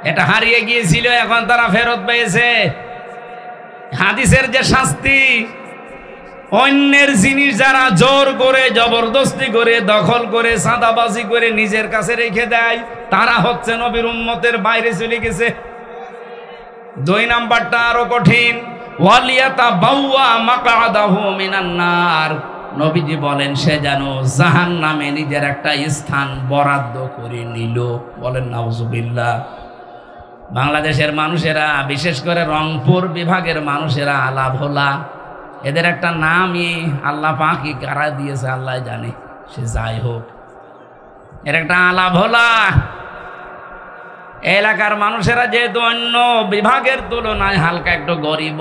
এটা হারিয়ে গিয়েছিল, এখন তারা ফেরত পেয়েছে। হাদিসের যে শাস্তি, অন্যের জিনিস যারা জোর করে জবরদস্তি করে দখল করে চাঁদাবাজি করে নিজের কাছে রেখে দেয়, তারা হচ্ছে নবীর উম্মতের বাইরে চলে গেছে। 2 নাম্বারটা আরো কঠিন, ওয়ালিয়াতাবাওয়া মাকআদাহু মিনান নার। নবীজি বলেন সে যেন জাহান্নামে নিজের একটা স্থান বরাদ্দ করে নিল। বলেন নাউজুবিল্লাহ। বাংলাদেশের মানুষেরা, বিশেষ করে রংপুর বিভাগের মানুষেরা আলা ভোলা, এদের একটা নামই আল্লাহ পাকই কারা দিয়েছে আল্লাহ জানে। সে যাই হোক, এর একটা আলা ভোলা। এলাকার মানুষেরা যেহেতু অন্য বিভাগের তুলনায় হালকা একটু গরিব,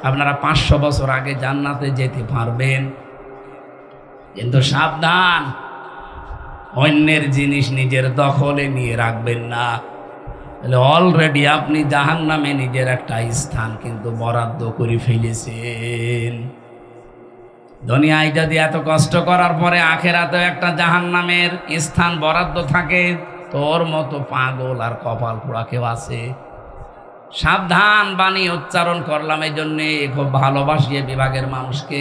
আপনারা 500 বছর আগে জান্নাতে যেতে পারবেন, কিন্তু সাবধান, অন্যের জিনিস নিজের দখলে নিয়ে রাখবেন না। তাহলে অলরেডি আপনি জাহান্নামে নিজের একটা স্থান কিন্তু বরাদ্দ করে ফেলেছেন। দুনিয়ায় যদি এত কষ্ট করার পরে আখেরাতেও একটা জাহান্নামের স্থান বরাদ্দ থাকে, তোর মতো পাগল আর কপাল পোড়া কেউ আছে? সাবধান বাণী উচ্চারণ করলাম এই জন্যে। খুব ভালোবাসিয়ে বিভাগের মানুষকে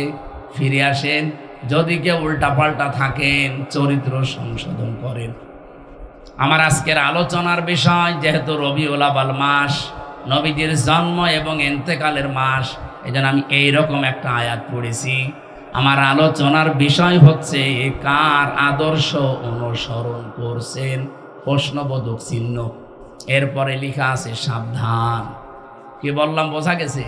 ফিরে আসেন। যদি কেউ উল্টাপাল্টা থাকেন, চরিত্র সংশোধন করেন। আমার আজকের আলোচনার বিষয়, যেহেতু রবিউল আউয়াল মাস, নবীজির জন্ম এবং ইন্তেকালের মাস, এই জন্য আমি এইরকম একটা আয়াত পড়েছি। আমার আলোচনার বিষয় হচ্ছে কার আদর্শ অনুসরণ করছেন, প্রশ্নবোধক চিহ্ন। এরপরে লেখা আছে সাবধান। কি বললাম বোঝা গেছে?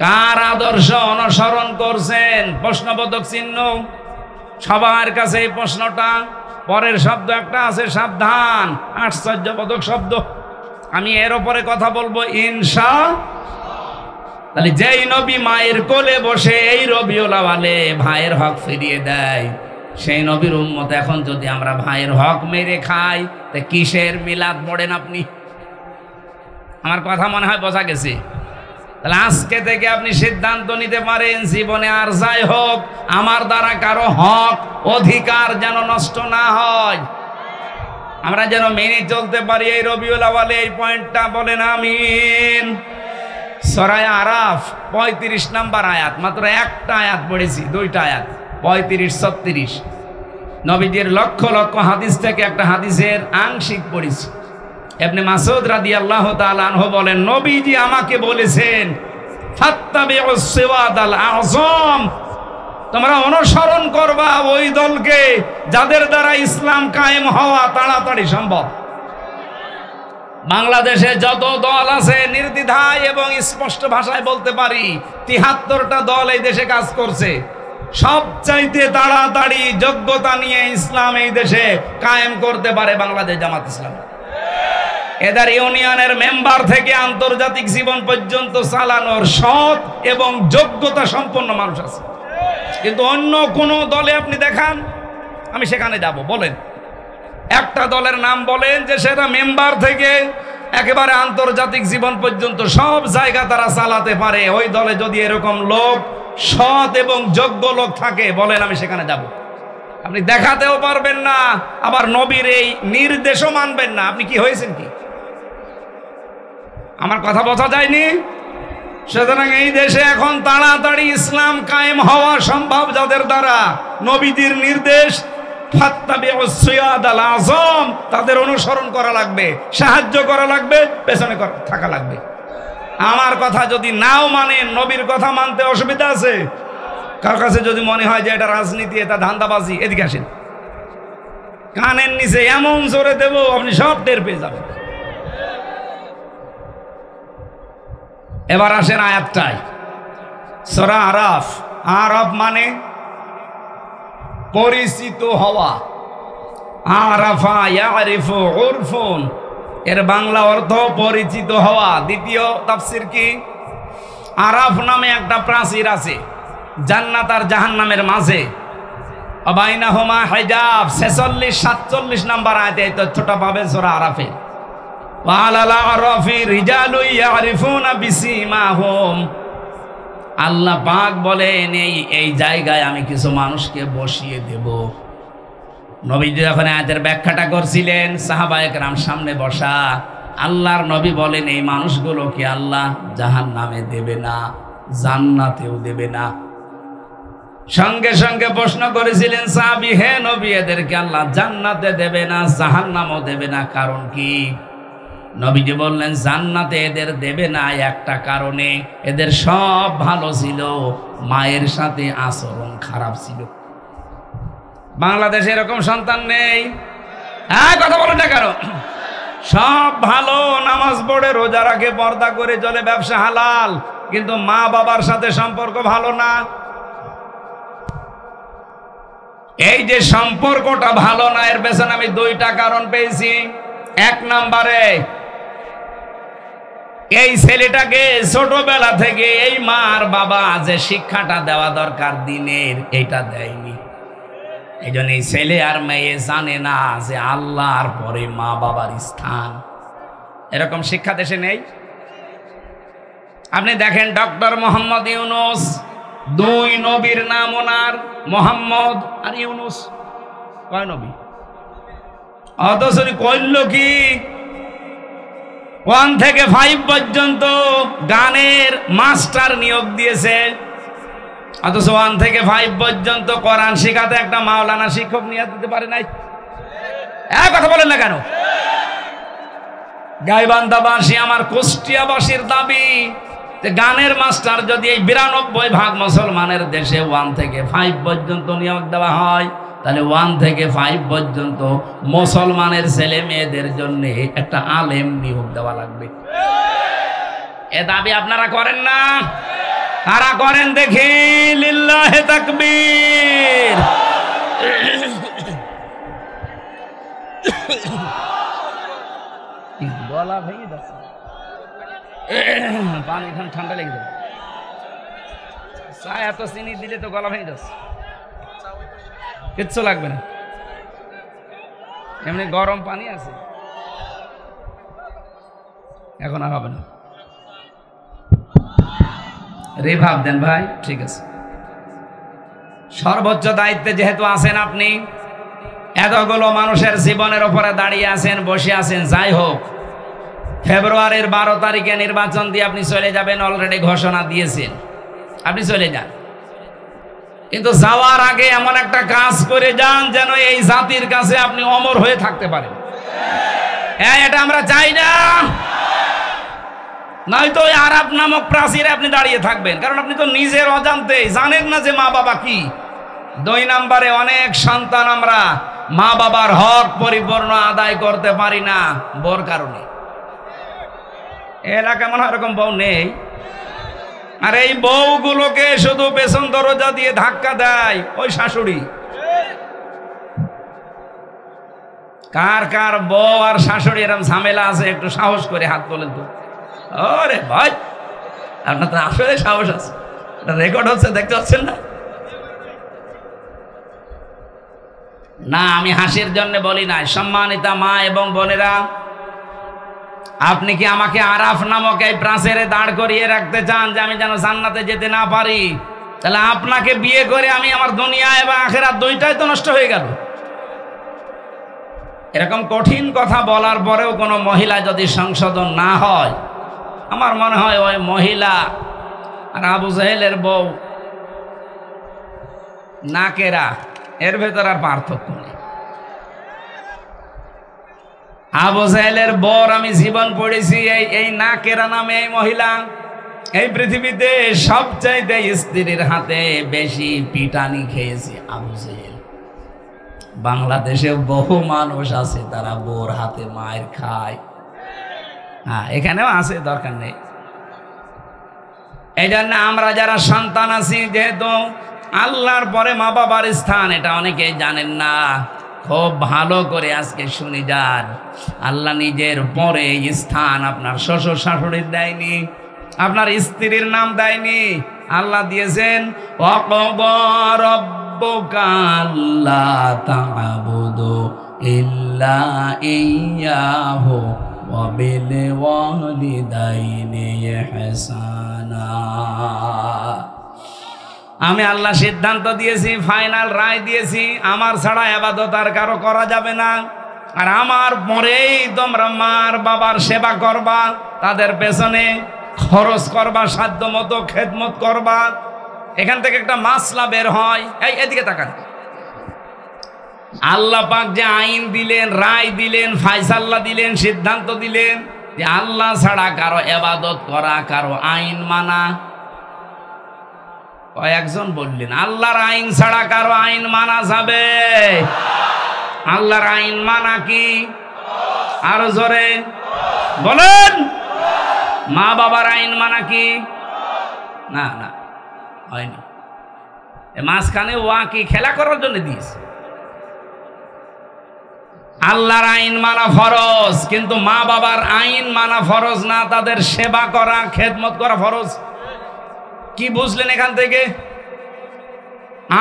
কার আদর্শ অনুসরণ করছেন, প্রশ্নবোধক চিহ্ন। সবার কাছে এই প্রশ্নটা। পরের শব্দ একটা আছে সাবধান, আশ্চর্যবোধক শব্দ। আমি এর উপরে কথা বলবো তাহলে যেই নবী মায়ের কোলে বসে এই রবিউল আউয়ালে ভাইয়ের হক ফিরিয়ে দেয়, সেই নবীর উম্মত এখন যদি আমরা ভাইয়ের হক মেরে খাই, তা কিসের মিলাদ পড়েন আপনি? আমার কথা মনে হয় বোঝা গেছে। তাহলে আজকে থেকে আপনি সিদ্ধান্ত নিতে পারেন, জীবনে আর যাই হোক, আমার দ্বারা কারো হক অধিকার যেন নষ্ট না হয়, আমরা যেন মেনে চলতে পারি এই রবিউল আউয়ালে। এই পয়েন্টটা বলেন আমিন। সূরা আরাফ 35 নম্বর আয়াত, মাত্র একটা আয়াত পড়েছি, দুইটা আয়াত, 35-36। নবীজির লক্ষ লক্ষ হাদিস থেকে একটা হাদিসের আংশিক পড়েছি। ইবনে মাসউদ রাদিয়াল্লাহু তাআলা আনহু বলেন, নবীজি আমাকে বলেছেন, ফাত্তাবিউস সিওয়াদাল আযম, তোমরা অনুসরণ করবা ওই দলকে যাদের দ্বারা ইসলাম কায়েম হওয়া তাড়াতাড়ি সম্ভব। বাংলাদেশে যত দল আছে নির্দ্বিধায় এবং স্পষ্ট ভাষায় বলতে পারি ৭৩টা দল এই দেশে কাজ করছে। সবচাইতে তাড়াতাড়ি যোগ্যতা নিয়ে ইসলাম এই দেশে কায়েম করতে পারে বাংলাদেশ জামাত ইসলাম। এদের ইউনিয়নের মেম্বার থেকে আন্তর্জাতিক জীবন পর্যন্ত চালানোর সৎ এবং যোগ্যতা সম্পন্ন মানুষ আছে। কিন্তু অন্য কোন দলে আপনি দেখান, আমি সেখানে যাব, বলেন একটা দলের নাম বলেন যে সেটা মেম্বার থেকে একেবারে আন্তর্জাতিক জীবন পর্যন্ত সব জায়গা তারা চালাতে পারে। ওই দলে যদি এরকম লোক, সৎ এবং যোগ্য লোক থাকে, বলেন আমি সেখানে যাব। আপনি দেখাতেও পারবেন না, আবার নবীর এই নির্দেশও মানবেন না। আপনি কি হয়েছেন কি? আমার কথা বোঝা যায়নি? সুতরাং এই দেশে এখন তাড়াতাড়ি ইসলাম কায়েম হওয়া সম্ভব যাদের দ্বারা নবীজির নির্দেশ ফাত্তাবিউস সিওয়াদাল আযম, তাদের অনুসরণ করা লাগবে, সাহায্য করা লাগবে, পেছনে থাকা লাগবে। আমার কথা যদি নাও মানেন, নবীর কথা মানতে অসুবিধা আছে? কার কাছে যদি মনে হয় যে এটা রাজনীতি, এটা ধান্দাবাজি, এদিকে আসেন, কানের নিচে এমন জোরে দেব আপনি সব টের পেয়ে যাবেন। এবার আসেন আয়াতটায়, সূরা আরাফ। আরাফ মানে পরিচিত হওয়া। আরাফা ইয়ারিফু উরফুন, এর বাংলা অর্থ পরিচিত হওয়া। দ্বিতীয় তাফসীর কি? আরাফ নামে একটা প্রাচীর আছে জান্নাত আর জাহান্নামের মাঝে, বাইনাহুমা হিজাব। 46-47 নাম্বার আয়াতে এই তথ্যটা পাবেন সূরা আরাফে। ওয়ালাল আরাফি রিজালু ইয়ারিফুনা বিসিমাহুম, আল্লাহ পাক বলেন এই জায়গায় আমি কিছু মানুষকে বসিয়ে দেব। নবীজি যখন আয়াতের ব্যাখ্যাটা করছিলেন, সাহাবায়ে কেরাম সামনে বসা, আল্লাহর নবী বলেন এই মানুষগুলোকে আল্লাহ জাহান্নামে দেবে না, জান্নাতেও দেবে না। সঙ্গে সঙ্গে প্রশ্ন করেছিলেন সাহাবী, হে নবী, এদেরকে আল্লাহ জান্নাতে দেবে না, জাহান্নামও দেবে না, কারণ কি? নবীজি বললেন জান্নাতে এদের দেবে না একটা কারণে, এদের সব ভালো ছিল, মায়ের সাথে আচরণ খারাপ ছিল। বাংলাদেশে এরকম সন্তান নেই? হ্যাঁ, কথা বলেন না কেন? সব ভালো, নামাজ পড়ে, রোজা রাখে, পর্দা করে চলে, ব্যবসা হালাল, কিন্তু মা বাবার সাথে সম্পর্ক ভালো না। এই যে সম্পর্কটা ভালো না, এর পেছনে আমি দুইটা কারণ পেয়েছি। এক নম্বরে, এই ছেলেটাকে ছোটবেলা থেকে এই মার বাবা যে শিক্ষাটা দেওয়া দরকার দিনের, এইটা দেয়নি। এই জন্য এই ছেলে আর মেয়ে জানে না যে আল্লাহর পরে মা বাবার স্থান। এরকম শিক্ষা দেশে নেই। আপনি দেখেন ডক্টর মোহাম্মদ ইউনূস দুই নবীর নাম ওনার, মোহাম্মদ আর ইউনুস। কয় নবী? অথচ কইল কি 1 থেকে 5 পর্যন্ত গানের মাস্টার নিয়োগ দিয়েছে, অথচ 1 থেকে 5 পর্যন্ত কোরআন শেখাতে একটা মাওলানা শিক্ষক নিয়ে দিতে পারে নাই। এক কথা বলেন না কেন? গাইবান্ধাবাসী, আমার কুষ্টিয়াবাসীর দাবি যে গানের মাস্টার যদি এই 92% মুসলমানের দেশে 1 থেকে 5 পর্যন্ত নিয়োগ দেওয়া হয়, তাহলে 1 থেকে 5 পর্যন্ত মুসলমানের ছেলে মেয়েদের জন্য একটা আলেম নিয়োগ দেওয়া লাগবে। এ দাবি আপনারা করেন না? কারা করেন দেখি? লিল্লাহে তাকবীর। গলা ভেঙে যাচ্ছে, পানি এখন ঠান্ডা লেগে যাবে। চা এত চিনি দিলে তো গলা ভেঙে যাচ্ছে। কিচ্ছু লাগবে না, এমনি গরম পানি আছে, এখন আর হবে না। রিভাব দেন ভাই, ঠিক আছে। সর্বোচ্চ দায়িত্বে যেহেতু আছেন আপনি, এতগুলো মানুষের জীবনের উপরে দাঁড়িয়ে আছেন, বসে আছেন, যাই হোক, ফেব্রুয়ারির 12 তারিখে নির্বাচন দিয়ে আপনি চলে যাবেন, অলরেডি ঘোষণা দিয়েছেন, আপনি চলে যান। কিন্তু যাওয়ার আগে এমন একটা কাজ করে যান যেন এই জাতির কাছে আপনি অমর হয়ে থাকতে পারেন। হ্যাঁ, এটা আমরা চাই না। নয়তো ওই আরাপ নামক প্রাচীরে আপনি দাঁড়িয়ে থাকবেন, কারণ আপনি তো নিজের অজান্তে জানেন না যে মা বাবা কি। 2 নম্বরে, অনেক সন্তান আমরা মা বাবার হক পরিপূর্ণ আদায় করতে পারি না বোর কারণে। এলাকা মনে হয় এরকম বউ নেই, আর এই বউগুলোকে শুধু পেছন দরজা দিয়ে ধাক্কা দেয় ওই শাশুড়ি। কার কার বউ আর শাশুড়ি এরকম ঝামেলা আছে একটু সাহস করে হাত তোলেন তো। আরে ভাই, আপনার তো আসলে সাহস আছে, রেকর্ড হচ্ছে, দেখতে পাচ্ছেন না? না, আমি হাসির জন্য বলি না। সম্মানিতা মা এবং বোনেরা, আপনি কি আমাকে আরাফ নামক এই প্রাচীরে দাঁড় করিয়ে রাখতে চান যে আমি যেন জান্নাতে যেতে না পারি? তাহলে আপনাকে বিয়ে করে আমি আমার দুনিয়া এবং আখিরাত দুইটাই তো নষ্ট হয়ে গেল। এরকম কঠিন কথা বলার পরেও কোনো মহিলা যদি সংশোধন না হয়, আমার মনে হয় ওই মহিলা আর আবু জাহেলের বউ নাকেরা, এর ভেতর আর পার্থক্য নেই। আবু জাহেলের বর আমি জীবন পড়েছি, এই নাকেরা নামে এই মহিলা এই পৃথিবীতে সবচাইতে স্ত্রীর হাতে বেশি পিটানি খেয়েছি আবু জাহেল। বাংলাদেশে বহু মানুষ আছে তারা বোর হাতে মায়ের খায়। হ্যাঁ, এখানেও আছে, দরকার নেই। এই জন্য আমরা যারা সন্তান আছি, যেহেতু আল্লাহর পরে মা বাবার স্থান, এটা অনেকেই জানেন না, খুব ভালো করে আজকে শুনি যান। আল্লাহ নিজের পরে স্থান আপনার শ্বশুর শাশুড়ির দেয়নি, আপনার স্ত্রীর নাম দেয়নি, আল্লাহ দিয়েছেন ওয়াকাদা রাব্বুকা আল্লা তা'বুদু ইল্লা ইয়্যাহু ওয়া বিল ওয়ালিদাইনি ইহসানা। আমি আল্লাহ সিদ্ধান্ত দিয়েছি, ফাইনাল রায় দিয়েছি, আমার ছাড়া ইবাদত আর কারো করা যাবে না। আর আমার পরেই তোমরা মার বাবার সেবা করবা, তাদের পেছনে খরচ করবা, সাধ্য মতো খেদমত করবা। এখান থেকে একটা মাসলা বের হয়, এদিকে তাকান। আল্লাহ পাক যে আইন দিলেন, রায় দিলেন, ফায়সালা দিলেন, সিদ্ধান্ত দিলেন যে আল্লাহ ছাড়া কারো ইবাদত করা, কারো আইন মানা। কয়েকজন বললেন আল্লাহর আইন ছাড়া কারো আইন মানা যাবে? আল্লাহর আইন মানা কি? আরো জোরে বলেন। মা বাবার আইন মানা কি? না না, হয়নি। মাঝখানে ওয়া কি খেলা করার জন্য দিয়েছে। আল্লাহর আইন মানা ফরজ, কিন্তু মা বাবার আইন মানা ফরজ না, তাদের সেবা করা, খেদমত করা ফরজ। কি বুঝলেন এখান থেকে?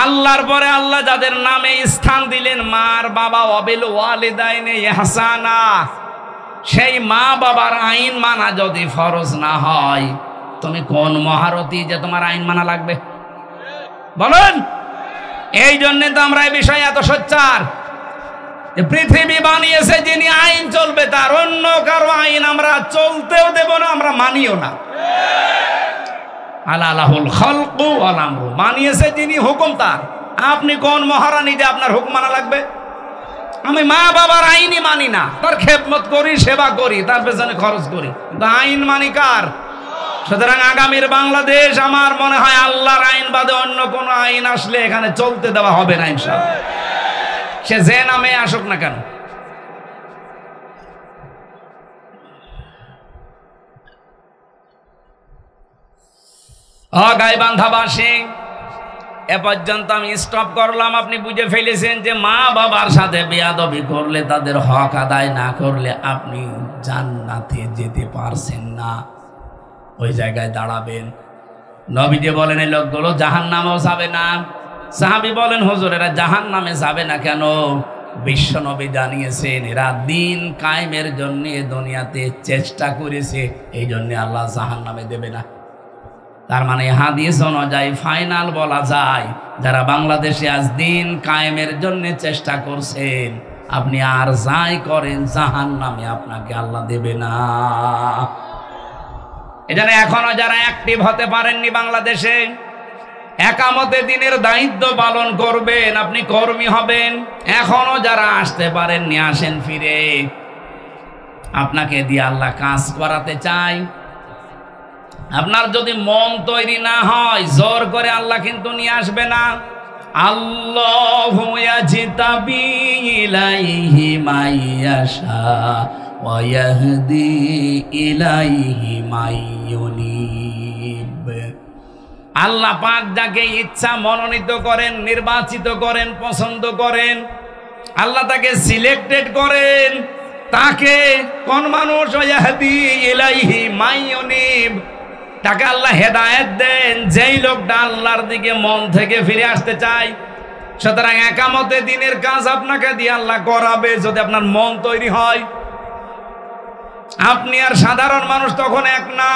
আল্লাহর পরে আল্লাহ যাদের নামে স্থান দিলেন, মার বাবা, ওয়াবিল ওয়ালিদাইনি ইহসানা, সেই মা বাবার আইন মানা যদি ফরজ না হয়, তুমি কোন মহারথী যে তোমার আইন মানা লাগবে? বলেন। এই জন্য তো আমরা এই বিষয়ে এত সোচ্চার যে পৃথিবী বানিয়েছে যিনি, আইন চলবে তার, অন্য কারো আইন আমরা চলতেও দেব না, আমরা মানিও না। আলাহুল খালকু ওয়াল আমরু, বানিয়েছে যিনি, হুকুম তার। আপনি কোন মহারানী যে আপনার হুকুম মানা লাগবে? আমি মা বাবার আইনই মানি না, তার খেদমত করি, সেবা করি, তার পেছনে খরচ করি, কিন্তু আইন মানি কার? সুতরাং আগামীর বাংলাদেশ আমার মনে হয় আল্লাহর আইন বাদে অন্য কোন আইন আসলে এখানে চলতে দেওয়া হবে না ইনশাআল্লাহ, সে যে নামে আসুক না কেন। গাইবান্ধাবাসী, এ পর্যন্ত আমি স্টপ করলাম। আপনি বুঝে ফেলেছেন যে মা বাবার সাথে বেয়াদবি করলে, তাদের হক আদায় না করলে আপনি জান্নাতে যেতে পারছেন না, ওই জায়গায় দাঁড়াবেন। নবীজি বলেন এই লোকগুলো জাহান্নামেও যাবে না। সাহাবী বলেন হুজুর এরা জাহান্নামে যাবে না কেন? বিশ্ব নবী জানিয়েছেন এরা দিন কায়েমের জন্য দুনিয়াতে চেষ্টা করেছে, এই জন্য আল্লাহ জাহান্নামে দেবে না। তার মানে হাদিস অনুযায়ী ফাইনাল বলা যায়, যারা বাংলাদেশে আজ দিন কায়েমের জন্য চেষ্টা করছেন, আপনি আর যাই করেন জাহান্নামে আপনাকে আল্লাহ দেবে না। এজন্য এখনো যারা অ্যাক্টিভ হতে পারেননি বাংলাদেশে, একামতে দিনের দায়িত্ব পালন করবেন, আপনি কর্মী হবেন। এখনো যারা আসতে পারেননি, আসেন ফিরে, আপনাকে দিয়ে আল্লাহ কাজ করাতে চাই। আপনার যদি মন তৈরি না হয়, জোর করে আল্লাহ কিন্তু নিয়ে আসবে না। আল্লাহু ইয়াজতাবি ইলাইহি মাইয়াশা ওয়া ইয়াহদি ইলাইহি মাইয়ুনিব। আল্লাহ পাক যাকে ইচ্ছা মনোনীত করেন, নির্বাচিত করেন, পছন্দ করেন, আল্লাহ তাকে সিলেক্টেড করেন। তাকে কোন মানুষ? ইয়াহদি ইলাইহি মাইয়ুনিব, তাকে আল্লাহ হেদায়েত দেন যেই লোকটা আল্লাহর দিকে মন থেকে ফিরে আসতে চায়। সুতরাং একামতে দিনের কাজ আপনাকে দিয়ে আল্লাহ করাবে যদি আপনার মন তৈরি হয়। আপনি আর সাধারণ মানুষ তখন এক না।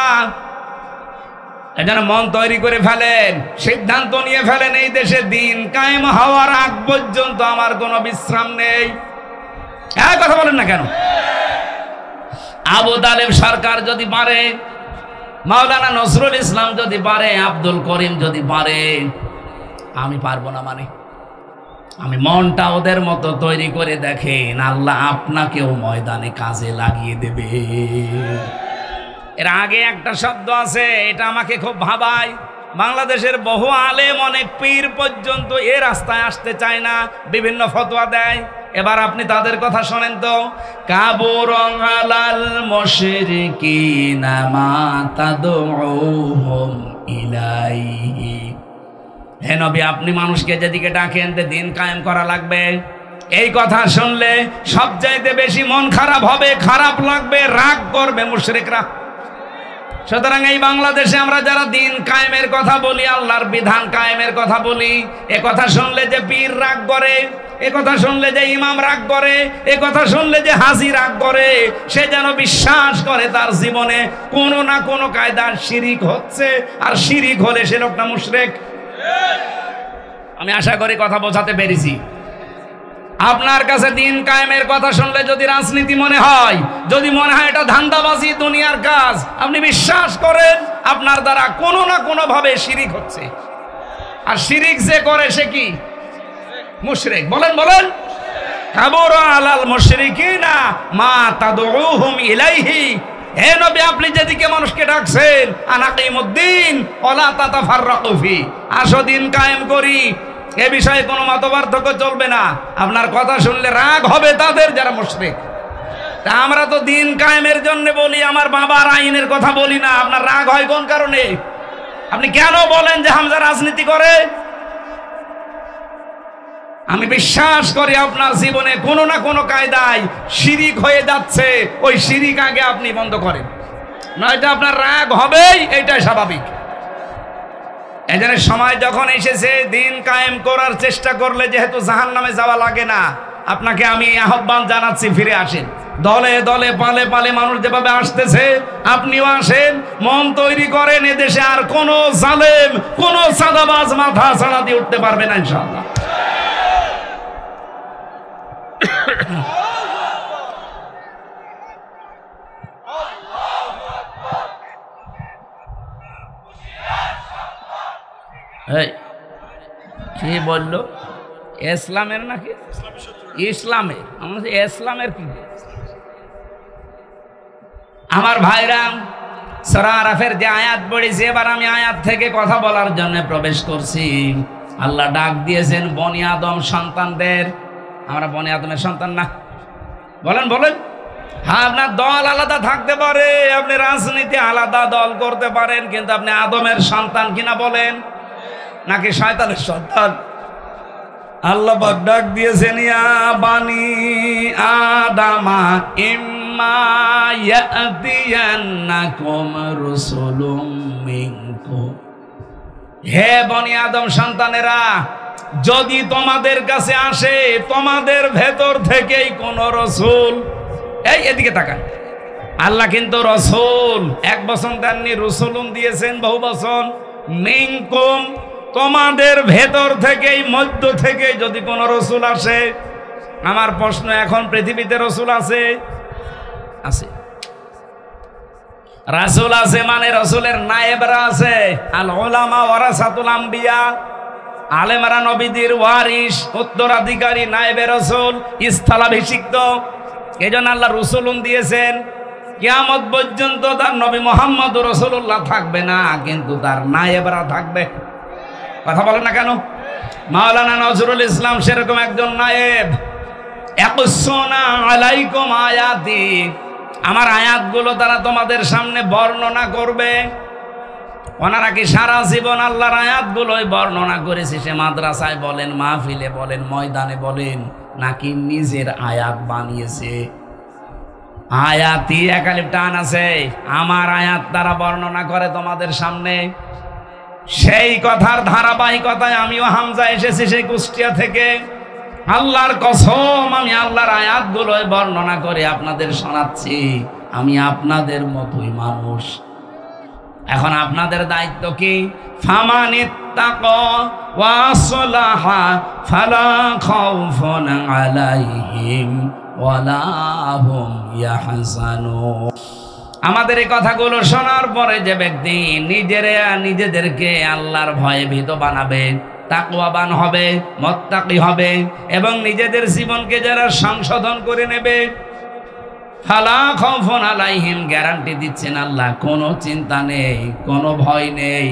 এজন্য মন তৈরি করে ফেলেন, সিদ্ধান্ত নিয়ে ফেলেন, এই দেশে দিন কায়েম হওয়ার আগ পর্যন্ত আমার কোনো বিশ্রাম নেই। এক কথা বলেন না কেন? আবু তালেব সরকার যদি পারে, মাওলানা নজরুল ইসলাম যদি পারে, আব্দুল করিম যদি পারে, আমি পারবো না? মানে আমি মনটা ওদের মতো তৈরি করে দেখেন, আল্লাহ আপনাকেও ময়দানে কাজে লাগিয়ে দেবে। এর আগে একটা শব্দ আছে, এটা আমাকে খুব ভাবায়। বাংলাদেশের বহু আলেম, অনেক পীর পর্যন্ত এ রাস্তায় আসতে চায় না, বিভিন্ন ফতোয়া দেয়। এবার আপনি তাদের কথা শোনেন তো। কাবুরন আলাল মুশরিকিনা মা তাদউহুম ইলাইহি। হে নবী, আপনি মানুষকে যেদিকে ডাকেন যে দিন কায়েম করা লাগবে, এই কথা শুনলে সবচাইতে বেশি মন খারাপ হবে, খারাপ লাগবে, রাগ করবে মুশরিকরা। সুতরাং এই বাংলাদেশে আমরা যারা দিন কায়েমের কথা বলি, আল্লাহর বিধান কায়েমের কথা বলি, এ কথা শুনলে যে পীর রাগ করে, এ কথা শুনলে যে ইমাম রাগ করে, এ কথা শুনলে যে হাজি রাগ করে, সে যেন বিশ্বাস করে তার জীবনে কোনো না কোনো কায়দার শিরিক হচ্ছে, আর শিরিক হলে সে লোকটা মুশরিক। আমি আশা করি কথা বোঝাতে পেরেছি। আপনার কাছে দিন কায়েমের কথা শুনলে যদি রাজনীতি মনে হয়, যদি মনে হয় এটা ধান্দাবাজি, দুনিয়ার কাজ, আপনি বিশ্বাস করেন আপনার দ্বারা কোনো না কোনো ভাবে শিরিক হচ্ছে। আর শিরিক যে করে সে কি? মুশরিক। বলেন বলেন। কাবুরা আলাল মুশরিকিনা মা তাদউহুম ইলাইহি। হে নবী, আপনি যেদিকে মানুষকে ডাকছেন, আনাকিমুদ্দিন ওয়ালা তাতাফাররাকু ফি, আসো দিন কায়েম করি, এ বিষয়ে কোনো মতপার্থক্য চলবে না। আপনার কথা শুনলে রাগ হবে তাদের যারা মুশরিক। তা আমরা তো দিন কায়েমের জন্য বলি, আমার বাবার আইনের কথা বলি না। আপনার রাগ হয় কোন কারণে? আপনি কেন বলেন যে হামজা রাজনীতি করে? আমি বিশ্বাস করি আপনার জীবনে কোনো না কোনো কায়দায় শিরিক হয়ে যাচ্ছে, ওই শিরিক আগে আপনি বন্ধ করেন, নয়তো আপনার রাগ হবেই, এইটাই স্বাভাবিক। এজন্য সময় যখন এসেছে দিন কায়েম করার চেষ্টা করলে যেহেতু জাহান্নামে যাওয়া লাগে না, আপনাকে আমি আহ্বান জানাচ্ছি, ফিরে আসেন। দলে দলে পালে পালে মানুষ যেভাবে আসতেছে, আপনিও আসেন, মন তৈরি করেন। এদেশে আর কোন জালেম, কোন সাদাবাজ মাথা ছাড়া দিয়ে উঠতে পারবে না ইনশাআল্লাহ। কি বললো? ইসলামের নাকি ইসলামের? ইসলামের কি? আমার ভাইরা, সূরা আরাফের যে আয়াত পড়েছি, এবার আমি আয়াত থেকে কথা বলার জন্য প্রবেশ করছি। আল্লাহ ডাক দিয়েছেন বনি আদম সন্তানদের। আমরা বনি আদমের সন্তান না? বলেন বলেন। হ্যাঁ, আপনার দল আলাদা থাকতে পারে, আপনি রাজনীতি আলাদা দল করতে পারেন, কিন্তু আপনি আদমের সন্তান কিনা বলেন, নাকি শয়তানের সন্তান? আল্লাহ পাক ডাক দিয়েছেন ইয়া বানি আদামা ইম্মা ইয়াতিয়ান্নাকুম রাসূলুম মিনকুম। হে বনি আদম সন্তানেরা, যদি তোমাদের কাছে আসে তোমাদের ভেতর থেকেই কোন রাসূল, এই এদিকে তাকান, আল্লাহ কিন্তু রাসূল এক বচন দেননি, রাসূলুন দিয়েছেন বহু বচন। মিনকুম, তোমাদের ভেতর থেকেই, মধ্য থেকে যদি কোন রাসূল আসে। আমার প্রশ্ন, এখন পৃথিবীতে রাসূল আছে? আছে। রাসূল আছে মানে রাসূলের নায়েবরা আছে। আল উলামা ওয়ারাসাতুল আম্বিয়া, আলেমরা নবীদের ওয়ারিস, উত্তরাধিকারী, নায়েবে রাসূল, স্থলাভিষিক্ত। এজন্য আল্লাহ রাসূলুন দিয়েছেন। কিয়ামত পর্যন্ত তার নবী মুহাম্মদ রাসূলুল্লাহ থাকবে না, কিন্তু তার নায়েবরা থাকবে। কথা বলেন না কেন? মাওলানা নজরুল ইসলাম সেরকম একজন নায়েব। ইয়াকুসুনা আলাইকুম আয়াতি, আমার আয়াতগুলো তারা তোমাদের সামনে বর্ণনা করবে। ওনারা কি সারা জীবন আল্লাহর আয়াতগুলোই বর্ণনা করেছে? সে মাদ্রাসায় বলেন, মাহফিলে বলেন, ময়দানে বলেন, নাকি নিজের আয়াত বানিয়েছে? আয়াতি একালিপ টান আছে, আমার আয়াত তারা বর্ণনা করে তোমাদের সামনে। সেই কথার ধারাবাহিকতায় আমিও হামজা এসেছি সেই কুষ্টিয়া থেকে। আল্লাহর কসম, আমি আল্লাহর আয়াতগুলোই বর্ণনা করে আপনাদের শোনাচ্ছি। আমি আপনাদের মতোই মানুষ। এখন আপনাদের দায়িত্ব কি? ফামানিত্তাকা ওয়া আসলাহা ফালা খাউফুন আলাইহিম ওয়ালা হুম ইয়াহজানুন। আমাদের এই কথাগুলো শোনার পরে যে ব্যক্তি নিজেদেরকে আল্লাহর ভয়ে ভীত বানাবে, তাকওয়াবান হবে, মুত্তাকি হবে, এবং নিজেদের জীবনকে যারা সংশোধন করে নেবে, ফালা খাউফুন আলাইহিম, গ্যারান্টি দিচ্ছেন আল্লাহ, কোনো চিন্তা নেই, কোনো ভয় নেই।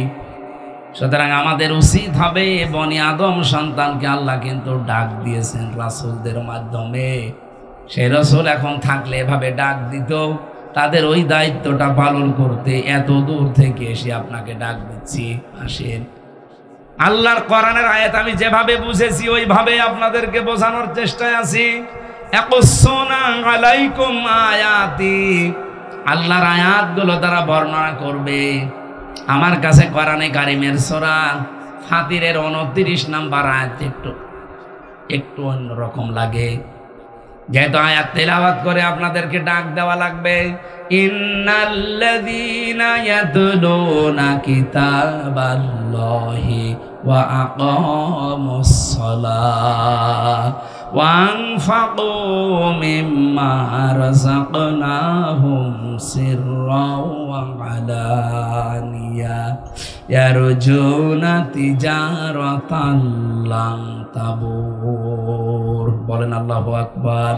সুতরাং আমাদের উচিত হবে, বনি আদম সন্তানকে আল্লাহ কিন্তু ডাক দিয়েছেন রাসূলদের মাধ্যমে। সেই রাসূল এখন থাকলে এভাবে ডাক দিত, তাদের ওই দায়িত্বটা পালন করতে এত দূর থেকে এসে আপনাকে ডাক দিচ্ছি, আসেন। আল্লাহর কোরআনের আয়াত আমি যেভাবে বুঝেছি ওইভাবে আপনাদেরকে বোঝানোর চেষ্টায় আছি। ইয়াকুসুনা আলাইকুম আয়াতি, আল্লাহর আয়াতগুলো তারা বর্ণনা করবে। আমার কাছে কোরআনে কারিমের সূরা ফাতিরের 29 নম্বর আয়াত একটু অন্যরকম লাগে। যেহেতু আয়াত তেলাওয়াত করে আপনাদেরকে ডাক দেওয়া লাগবে। ইন্নাল্লাযীনা ইয়াতলুনা কিতাবাল্লাহি ওয়া আকামুস সালাহ ওয়া আনফাকু মিম্মা রাযাকনাহুম সিররাও ওয়া আলানিয়া ইয়ারজুনা তিজারাতান লান তাবুর। বলেন আল্লাহু আকবার।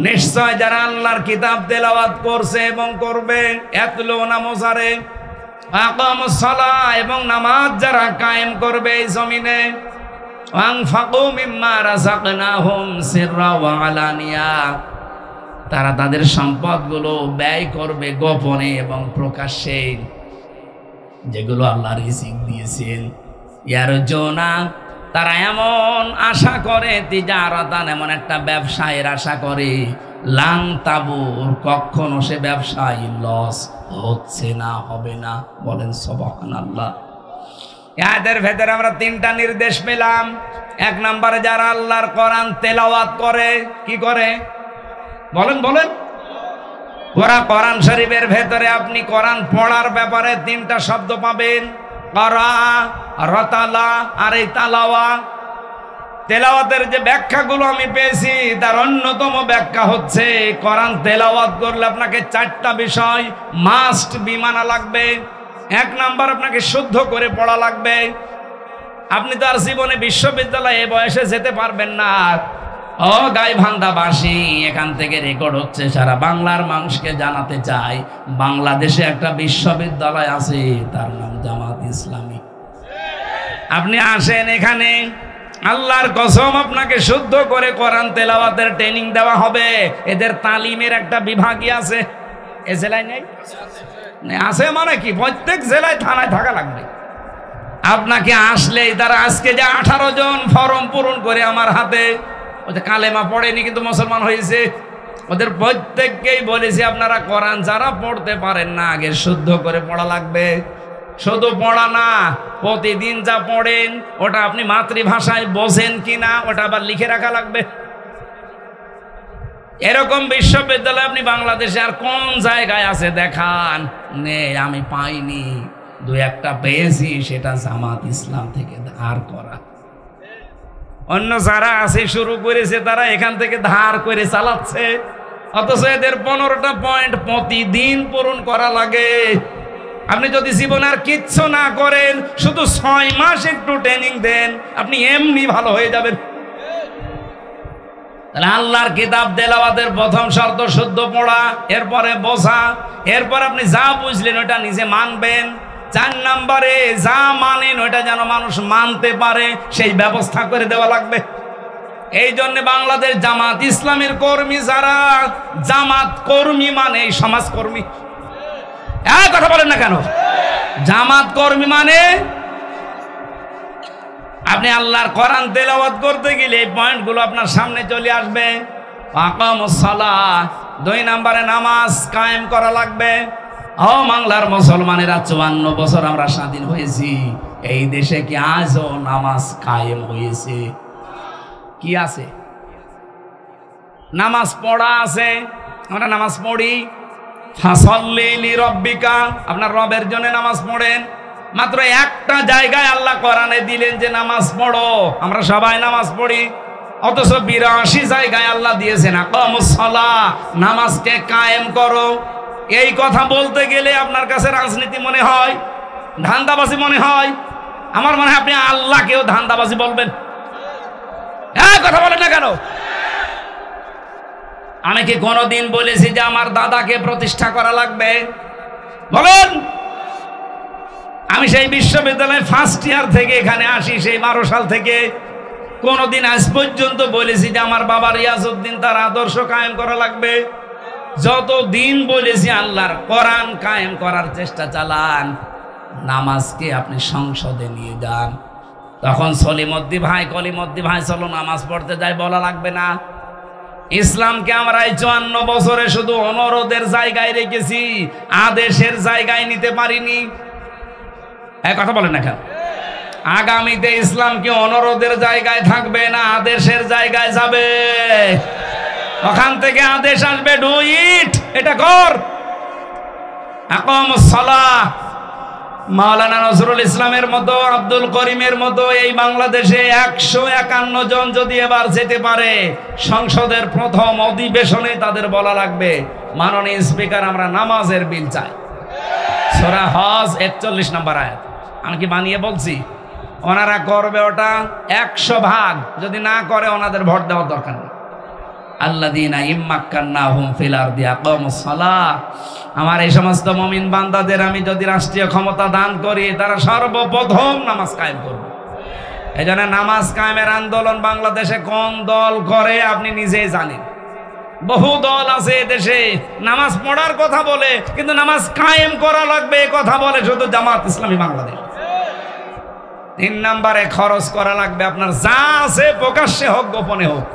নিশ্চয় যারা আল্লাহর কিতাব তেলাওয়াত করছে এবং করবে, ইয়াতলুনা মুজারে, আকামুস সালাহ, এবং নামাজ যারা কায়েম করবে এই জমিনে, আনফাকু মিম্মা রাযাকনাহুম সিররা ওয়া আলানিয়া, তারা তাদের সম্পদগুলো ব্যয় করবে গোপনে এবং প্রকাশ্যে, যেগুলো আল্লাহ রিজিক দিয়েছেন। ইয়ারজুনা, তারা এমন আশা করে, তিজারাতান, এমন একটা ব্যবসায়ের আশা করে, লান তাবুর, কখনো সে ব্যবসায় লস হচ্ছে না, হবে না। বলেন সুবহানাল্লাহ। এদের ভেতরে আমরা 3টা নির্দেশ পেলাম। 1 নম্বরে যারা আল্লাহর কোরআন তেলাওয়াত করে, কি করে? বলেন বলেন। ওরা কোরআন শরীফের ভেতরে আপনি কোরআন পড়ার ব্যাপারে 3টা শব্দ পাবেন, করা, রতালা আর এই তালাওয়া। তেলাওয়াতের যে ব্যাখ্যাগুলো আমি পেয়েছি তার অন্যতম ব্যাখ্যা হচ্ছে কোরআন তেলাওয়াত করলে আপনাকে 4টা বিষয় মাস্ট বি মানা লাগবে। 1 নাম্বার, আপনাকে শুদ্ধ করে পড়া লাগবে। আপনি তো আর জীবনে বিশ্ববিদ্যালয়ে বয়সে যেতে পারবেন না। ও গাইবান্ধাবাসী, এখান থেকে রেকর্ড হচ্ছে, সারা বাংলার মানুষকে জানাতে চাই, বাংলাদেশে একটা বিশ্ববিদ্যালয় আছে, তার নাম জামাত ইসলামী। আপনি আসেন এখানে, আল্লাহর কসম আপনাকে শুদ্ধ করে কোরআন তেলাওয়াতের ট্রেনিং দেওয়া হবে। এদের তালিমের একটা বিভাগই আছে। এ জেলায় নেই? আছে মানে কি, প্রত্যেক জেলায় থানায় থাকা লাগবে। আপনাকে আসলেই তারা, আজকে যে 18 জন ফর্ম পূরণ করে আমার হাতে, ওদের কালেমা পড়েনি কিন্তু মুসলমান হয়েছে, ওদের প্রত্যেককেই বলেছি আপনারা কোরআন যারা পড়তে পারেন না আগে শুদ্ধ করে পড়া লাগবে। শুধু পড়া না, প্রতিদিন যা পড়েন ওটা আপনি মাতৃভাষায় বোঝেন কিনা ওটা আবার লিখে রাখা লাগবে। এরকম বিশ্ববিদ্যালয় আপনি বাংলাদেশে আর কোন জায়গায় আছে দেখান? নেই, আমি পাইনি। 2-1টা পেয়েছি, সেটা জামাত ইসলাম থেকে ধার করা। অন্য যারা আছে শুরু করেছে তারা এখান থেকে ধার করে চালাচ্ছে, অথচ এদের 15টা পয়েন্ট প্রতিদিন পূরণ করা লাগে। আপনি যদি জীবনে আর কিচ্ছু না করেন, শুধু 6 মাস একটু ট্রেনিং দেন, আপনি এমনি ভালো হয়ে যাবেন। তাহলে আল্লাহর কিতাব তেলাওয়াতের প্রথম শর্ত শুদ্ধ পড়া, এরপরে বোঝা, এরপর আপনি যা বুঝলেন ওটা নিজে মানবেন। 4 নম্বরে যা মানেন ওটা যেন মানুষ মানতে পারে সেই ব্যবস্থা করে দেওয়া লাগবে। এই জন্য বাংলাদেশ জামাত ইসলামের কর্মী যারা, জামাত কর্মী মানে সমাজকর্মী। কথা বলেন না কেন? জামাত কর্মী মানে আপনি আল্লাহর কোরআন তেলাওয়াত করতে গেলে এই পয়েন্টগুলো আপনার সামনে চলে আসবে। আকামুস সালাহ, 2 নম্বরে নামাজ কায়েম করা লাগবে। ও বাংলার মুসলমানেরা, 54 বছর আমরা স্বাধীন হয়েছি, এই দেশে কি আজও নামাজ কায়েম হয়েছে? কি আছে? নামাজ পড়া আছে, আমরা নামাজ পড়ি। ফাসাল্লি লিরাব্বিকা, আপনার রবের জন্য নামাজ পড়েন। মাত্র একটা জায়গায় আল্লাহ কোরআনে দিলেন যে নামাজ পড়ো, আমরা সবাই নামাজ পড়ি। অথচ 82 জায়গায় আল্লাহ দিয়েছেন আকামুস সালাহ, নামাজকে কায়েম করো। এই কথা বলতে গেলে আপনার কাছে রাজনীতি মনে হয়, ধান্দাবাজি মনে হয়। আমার মনে হয় আপনি আল্লাহকেও ধান্দাবাজি বলবেন। কথা বলেন না কেন? আমি কি কোনোদিন বলেছি যে আমার দাদাকে প্রতিষ্ঠা করা লাগবে? বলেন। আমি সেই বিশ্ববিদ্যালয়ে ফার্স্ট ইয়ার থেকে এখানে আসি, সেই 12 সাল থেকে। কোনোদিন আজ পর্যন্ত বলেছি যে আমার বাবা রিয়াজউদ্দিন তার আদর্শ কায়েম করা লাগবে? যতদিন বলেছি আল্লাহর কোরআন কায়েম করার চেষ্টা চালান। নামাজকে আপনি সংসদে নিয়ে যান, তখন সলিমদ্দি ভাই, কলিমদ্দি ভাই চলো নামাজ পড়তে যাই বলা লাগবে না। ইসলামকে আমরা এই 54 বছরে শুধু অনুরোধের জায়গায় রেখেছি, আদেশের জায়গায় নিতে পারিনি। কথা বলেন না কেন? আগামীতে ইসলাম কি অনুরোধের জায়গায় থাকবে না আদেশের জায়গায় যাবে? ওখান থেকে আদেশ আসবে, ডু ইট, এটা কর। আকামুস সালাহ, মাওলানা নজরুল ইসলামের মতো, আব্দুল করিমের মতো এই বাংলাদেশে 151 জন যদি এবার যেতে পারে সংসদের প্রথম অধিবেশনে, তাদের বলা লাগবে মাননীয় স্পিকার আমরা নামাজের বিল চাই। সূরা হজ 41 নম্বর আয়াত। আমি কি বানিয়ে বলছি? ওনারা করবে ওটা 100 ভাগ। যদি না করে ওনাদের ভোট দেওয়ার দরকার নেই। আল্লাযীনা ইম্মাক্কান্নাহুম ফিল আরদি আকামুস সালাহ, আমার এই সমস্ত মুমিন বান্দাদের আমি যদি রাষ্ট্রীয় ক্ষমতা দান করি, তারা সর্বপ্রথম নামাজ কায়েম করবে। এই জন্য নামাজ কায়েমের আন্দোলন বাংলাদেশে কোন দল করে আপনি নিজেই জানেন। বহু দল আছে দেশে নামাজ পড়ার কথা বলে, কিন্তু নামাজ কায়েম করা লাগবে কথা বলে শুধু জামাত ইসলামী বাংলাদেশ। 3 নম্বরে খরচ করা লাগবে আপনার যা আছে, প্রকাশ্যে হোক গোপনে হোক।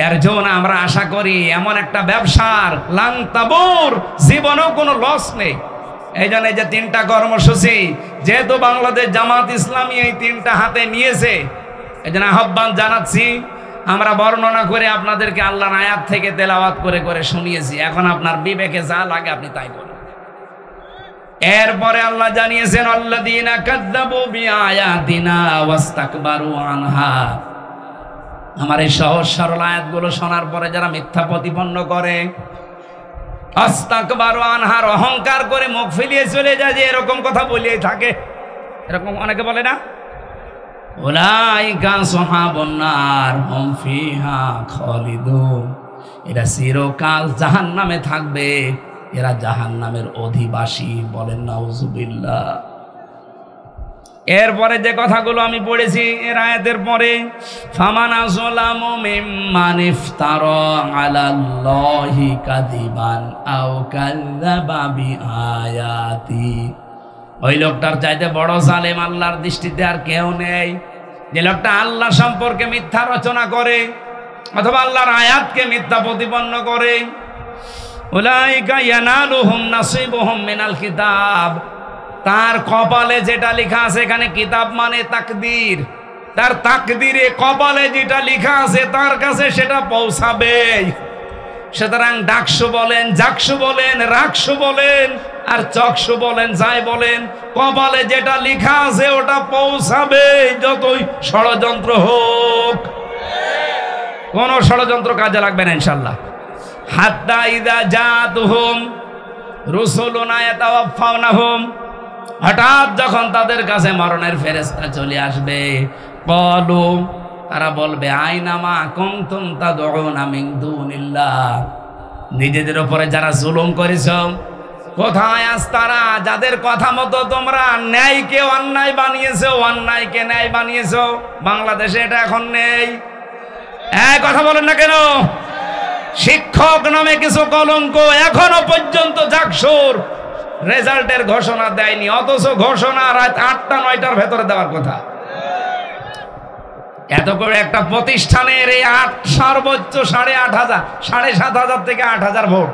এর জন্য আমরা আশা করি এমন একটা ব্যবসার লাংতাবুর, জীবনেও কোনো লস নেই। এই জন্য যে 3টা কর্মসূচি, যেহেতু বাংলাদেশ জামাত ইসলামী এই 3টা হাতে নিয়েছে, এই জন্য আহ্বান জানাচ্ছি আমরা বর্ণনা করে আপনাদেরকে আল্লাহর আয়াত থেকে তেলাওয়াত করে করে শুনিয়েছি। এখন আপনার বিবেকে যা লাগে আপনি তাই করুন। এরপরে আল্লাহ জানিয়েছেন আল্লাযীনা কাযযাবু বিআয়াতিনা ওয়াস্তাকবারু আনহা। আমার এই সহজ সরল আয়াতগুলো শোনার পরে যারা মিথ্যা প্রতিপন্ন করে, আস্তাকবারু আনহার অহংকার করে মুখ ফিরিয়ে চলে যায়, যে এরকম কথা বলেই থাকে, এরকম অনেকে বলে না, উলাইকা আসহাবুন নার হুম ফিহা খালিদুন, এরা চিরকাল জাহান্নামে থাকবে, এরা জাহান্নামের অধিবাসী। বলেন নাউজুবিল্লাহ। এরপরে যে কথাগুলো আমি পড়েছি এর আয়াতের পরে, ফামান আযলামু মিম্মান ইফতারা আলাল্লাহি কাযিবান আও কাযযাবা বিআয়াতি। ওই লোকটার চাইতে বড় জালেম আল্লাহর দৃষ্টিতে আর কেউ নেই, যে লোকটা আল্লাহ সম্পর্কে মিথ্যা রচনা করে অথবা আল্লাহর আয়াতকে মিথ্যা প্রতিপন্ন করে। উলাইকা ইয়ানালুহুম নাসিবুহুম মিনাল কিতাব, তার কপালে যেটা লেখা আছে, এখানে কিতাব মানে তাকদীর, তার তাকদীরে কপালে যেটা লেখা আছে তার কাছে সেটা পৌঁছাবে। সুতরাং ডাকসু বলেন, জাকসু বলেন, রাকসু বলেন আর চকসু বলেন, যাই বলেন, কপালে যেটা লেখা আছে ওটা পৌঁছাবে, যতই ষড়যন্ত্র হোক। কোন ষড়যন্ত্র কাজে লাগবে না ইনশাআল্লাহ। হাত্তা ইযা জাতুহুম রুসুলুনা ইয়াতাওয়াফাউনাহুম, হঠাৎ যখন তাদের কাছে মরণের ফেরেশতা চলে আসবে, ক্বালু, তারা বলবে, আইনা মা কুনতুম তাদউনা মিন দুনিল্লাহ, নিজেদের উপরে যারা জুলুম করেছো কোথায় আজ তারা, যাদের কথা মতো তোমরা ন্যায়কে অন্যায় বানিয়েছো, অন্যায়কে ন্যায় বানিয়েছো। বাংলাদেশে এটা এখন নেই। এই কথা বলেন না কেন? শিক্ষক নামে কিছু কলঙ্ক এখনো পর্যন্ত জাকসুর রেজাল্টের ঘোষণা দেয়নি, অথচ ঘোষণা রাত ৮টা-৯টার ভেতরে দেওয়ার কথা। এত করে একটা প্রতিষ্ঠানের এই সর্বোচ্চ ৮,৫০০, ৭,৫০০ থেকে ৮,০০০ ভোট,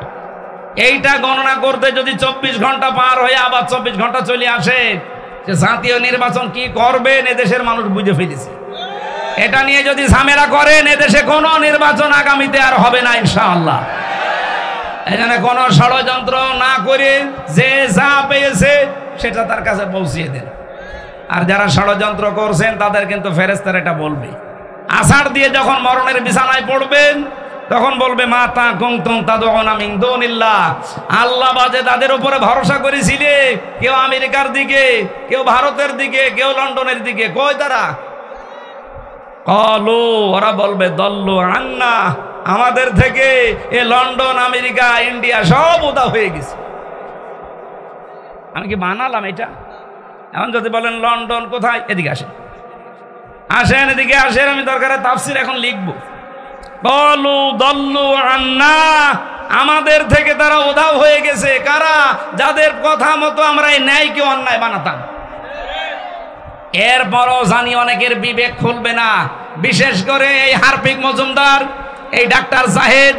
এইটা গণনা করতে যদি ২৪ ঘন্টা পার হয়ে আবার ২৪ ঘন্টা চলে আসে, যে জাতীয় নির্বাচন কি করবেন এদেশের মানুষ বুঝে ফেলেছে। এটা নিয়ে যদি ঝামেলা করেন এদেশে কোনো নির্বাচন আগামীতে আর হবে না ইনশাআল্লাহ। এখানে কোনো ষড়যন্ত্র না করে যে যা পেয়েছে সেটা তার কাছে পৌঁছিয়ে দেন। আর যারা ষড়যন্ত্র করছেন তাদের কিন্তু ফেরেশতারা এটা বলবে। আষাঢ় দিয়ে যখন মরণের বিছানায় পড়বেন তখন বলবে, মা তা কুনতুম তাদউনা মিন দুনিল্লাহ, আল্লাহ বাদে তাদের উপরে ভরসা করেছিলে, কেউ আমেরিকার দিকে, কেউ ভারতের দিকে, কেউ লন্ডনের দিকে, কই তারা? ক্বালু, ওরা বলবে, দল্লু আন্না, আমাদের থেকে এ লন্ডন, আমেরিকা, ইন্ডিয়া সব উদা হয়ে গেছে। আমি কি বানালাম এটা? এখন যদি বলেন লন্ডন কোথায়, এদিকে আসেন, আসেন এদিকে আসেন, আমি দরকারে তাফসীর এখন লিখবো। ক্বালু দল্লু আন্না, আমাদের থেকে তারা উধাও হয়ে গেছে। কারা? যাদের কথা মতো আমরা এই ন্যায়কে অন্যায় বানাতাম। এরপরও জানি অনেকের বিবেক খুলবে না, বিশেষ করে এই হারপিক মজুমদার, এই ডাক্তার জাহেদ,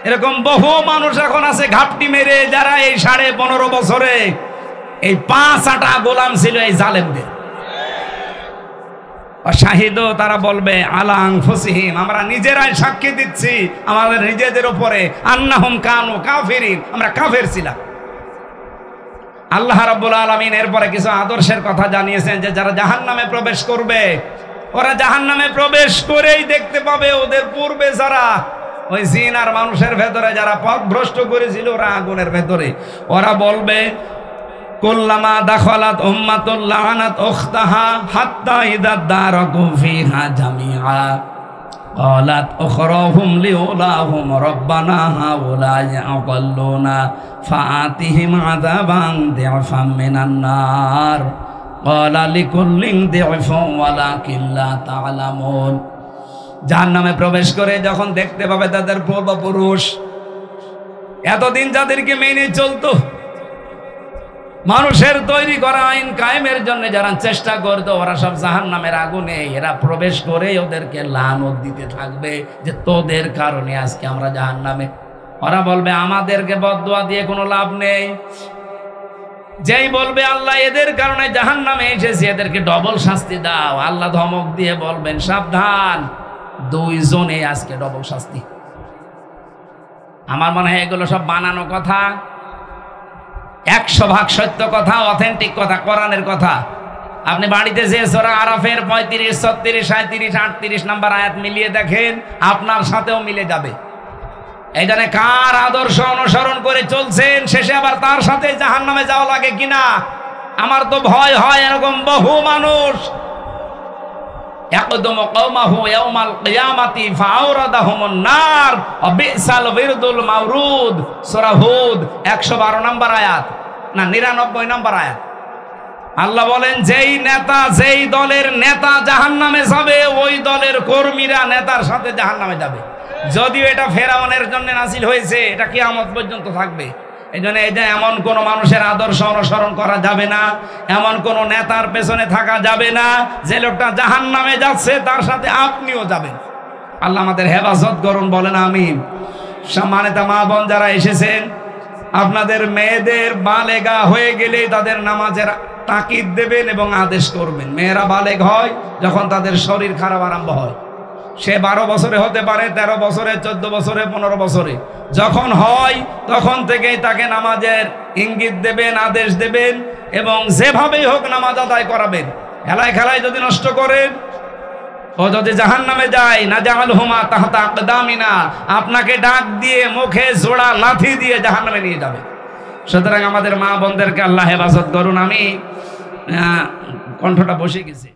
এরকম বহু মানুষ এখন আছে ঘাপটি মেরে, যারা এই 15.5 বছরে এই 5 গোলাম ছিল এই জালেমদের। শাহিদ, তারা বলবে আলা আনফুসিহিম, আমরা নিজেরাই সাক্ষী দিচ্ছি আমাদের নিজেদের উপরে, আন্নাহুম কানু কাফিরিন, আমরা কাফের ছিলাম। আল্লাহ রাব্বুল আলামিন এরপরে কিছু আদর্শের কথা জানিয়েছেন, যে যারা জাহান্নামে প্রবেশ করবে, ওরা জাহান্নামে প্রবেশ করেই দেখতে পাবে ওদের পূর্বে যারা ওই জিন আর মানুষের ভেতরে যারা পথভ্রষ্ট করেছিল ওরা আগুনের ভেতরে। ওরা বলবে, কুল্লামা দাখালাত উম্মাতুল লাআনাত উখতাহা হাত্তা ইযা দারাকু ফিহা জামিআ ক্বালাত উখরাহুম লিউলাহুম রাব্বানা হাউলাই আযাল্লুনা ফাআতিহিম আযাবান দি'ফাম মিনান নার ক্বালা লিকুল্লিন দি'ফুন ওয়ালাকিন লা তা'লামুন। জাহান্নামে প্রবেশ করে যখন দেখতে পাবে তাদের পূর্বপুরুষ, এতদিন যাদেরকে মেনে চলতো, মানুষের তৈরি করা আইন কায়েমের জন্য যারা চেষ্টা করতো, ওরা সব জাহান্নামের আগুনে এরা প্রবেশ করে ওদেরকে লানত দিতে থাকবে, যে তোদের কারণে আজকে আমরা জাহান্নামে। ওরা বলবে, আমাদেরকে বদদুয়া দিয়ে কোনো লাভ নেই। যেই বলবে আল্লাহ এদের কারণে জাহান্নামে এসেছি, এদেরকে ডবল শাস্তি দাও, আল্লাহ ধমক দিয়ে বলবেন, সাবধান, দুইজনে আজকে ডবল শাস্তি। আমার মনে হয় এগুলো সব বানানো কথা, 100% সত্য কথা, অথেন্টিক কথা, কোরআনের কথা। আপনি বাড়িতে যে সূরা আরাফের 35, 36, 37, 38 নাম্বার আয়াত মিলিয়ে দেখেন, আপনার সাথেও মিলে যাবে। এই জন্য কার আদর্শ অনুসরণ করে চলছেন, শেষে আবার তার সাথে জাহান্নামে যাওয়া লাগে কিনা আমার তো ভয় হয়। এরকম বহু মানুষ ইয়াকদুমু কওমাহু ইয়াউমাল কিয়ামাতি ফাআওরাদাহুমুন নার ওয়া বিসাল বিরদুল মাওরুদ, সূরা হুদ 112 নম্বর আয়াত, না 99 নম্বর আয়াত। আল্লাহ বলেন, যেই নেতা, যেই দলের নেতা জাহান্নামে যাবে, ওই দলের কর্মীরা নেতার সাথে জাহান্নামে যাবে। যদিও এটা ফেরাউনের জন্য নাযিল হয়েছে, এটা কিয়ামত পর্যন্ত থাকবে। এই জন্য এই যে এমন কোন মানুষের আদর্শ অনুসরণ করা যাবে না, এমন কোন নেতার পেছনে থাকা যাবে না যে লোকটা জাহান্নামে যাচ্ছে তার সাথে আপনিও যাবেন। আল্লাহ আমাদের হেফাজত করুন, বলেন আমিন। সম্মানিত মা বোন যারা এসেছেন, আপনাদের মেয়েদের বালেগা হয়ে গেলে তাদের নামাজের তাকিদ দেবেন এবং আদেশ করবেন। মেয়েরা বালেগ হয় যখন তাদের শরীর খারাপ আরম্ভ হয়। সে 12 বছরে হতে পারে, 13 বছরে, 14 বছরে, 15 বছরে যখন হয় তখন থেকেই তাকে নামাজের ইঙ্গিত দেবেন, আদেশ দেবেন এবং যেভাবেই হোক নামাজ আদায় করাবেন। খেলায় খেলায় যদি নষ্ট করেন, ও যদি জাহান্নামে যায়, না জাআলহুমা তাহতা আকদামিনা, আপনাকে ডাক দিয়ে মুখে জোড়া লাথি দিয়ে জাহান্নামে নিয়ে যাবে। সুতরাং আমাদের মা বোনদেরকে আল্লাহ হেফাজত করুন। আমি কণ্ঠটা বসে গেছে।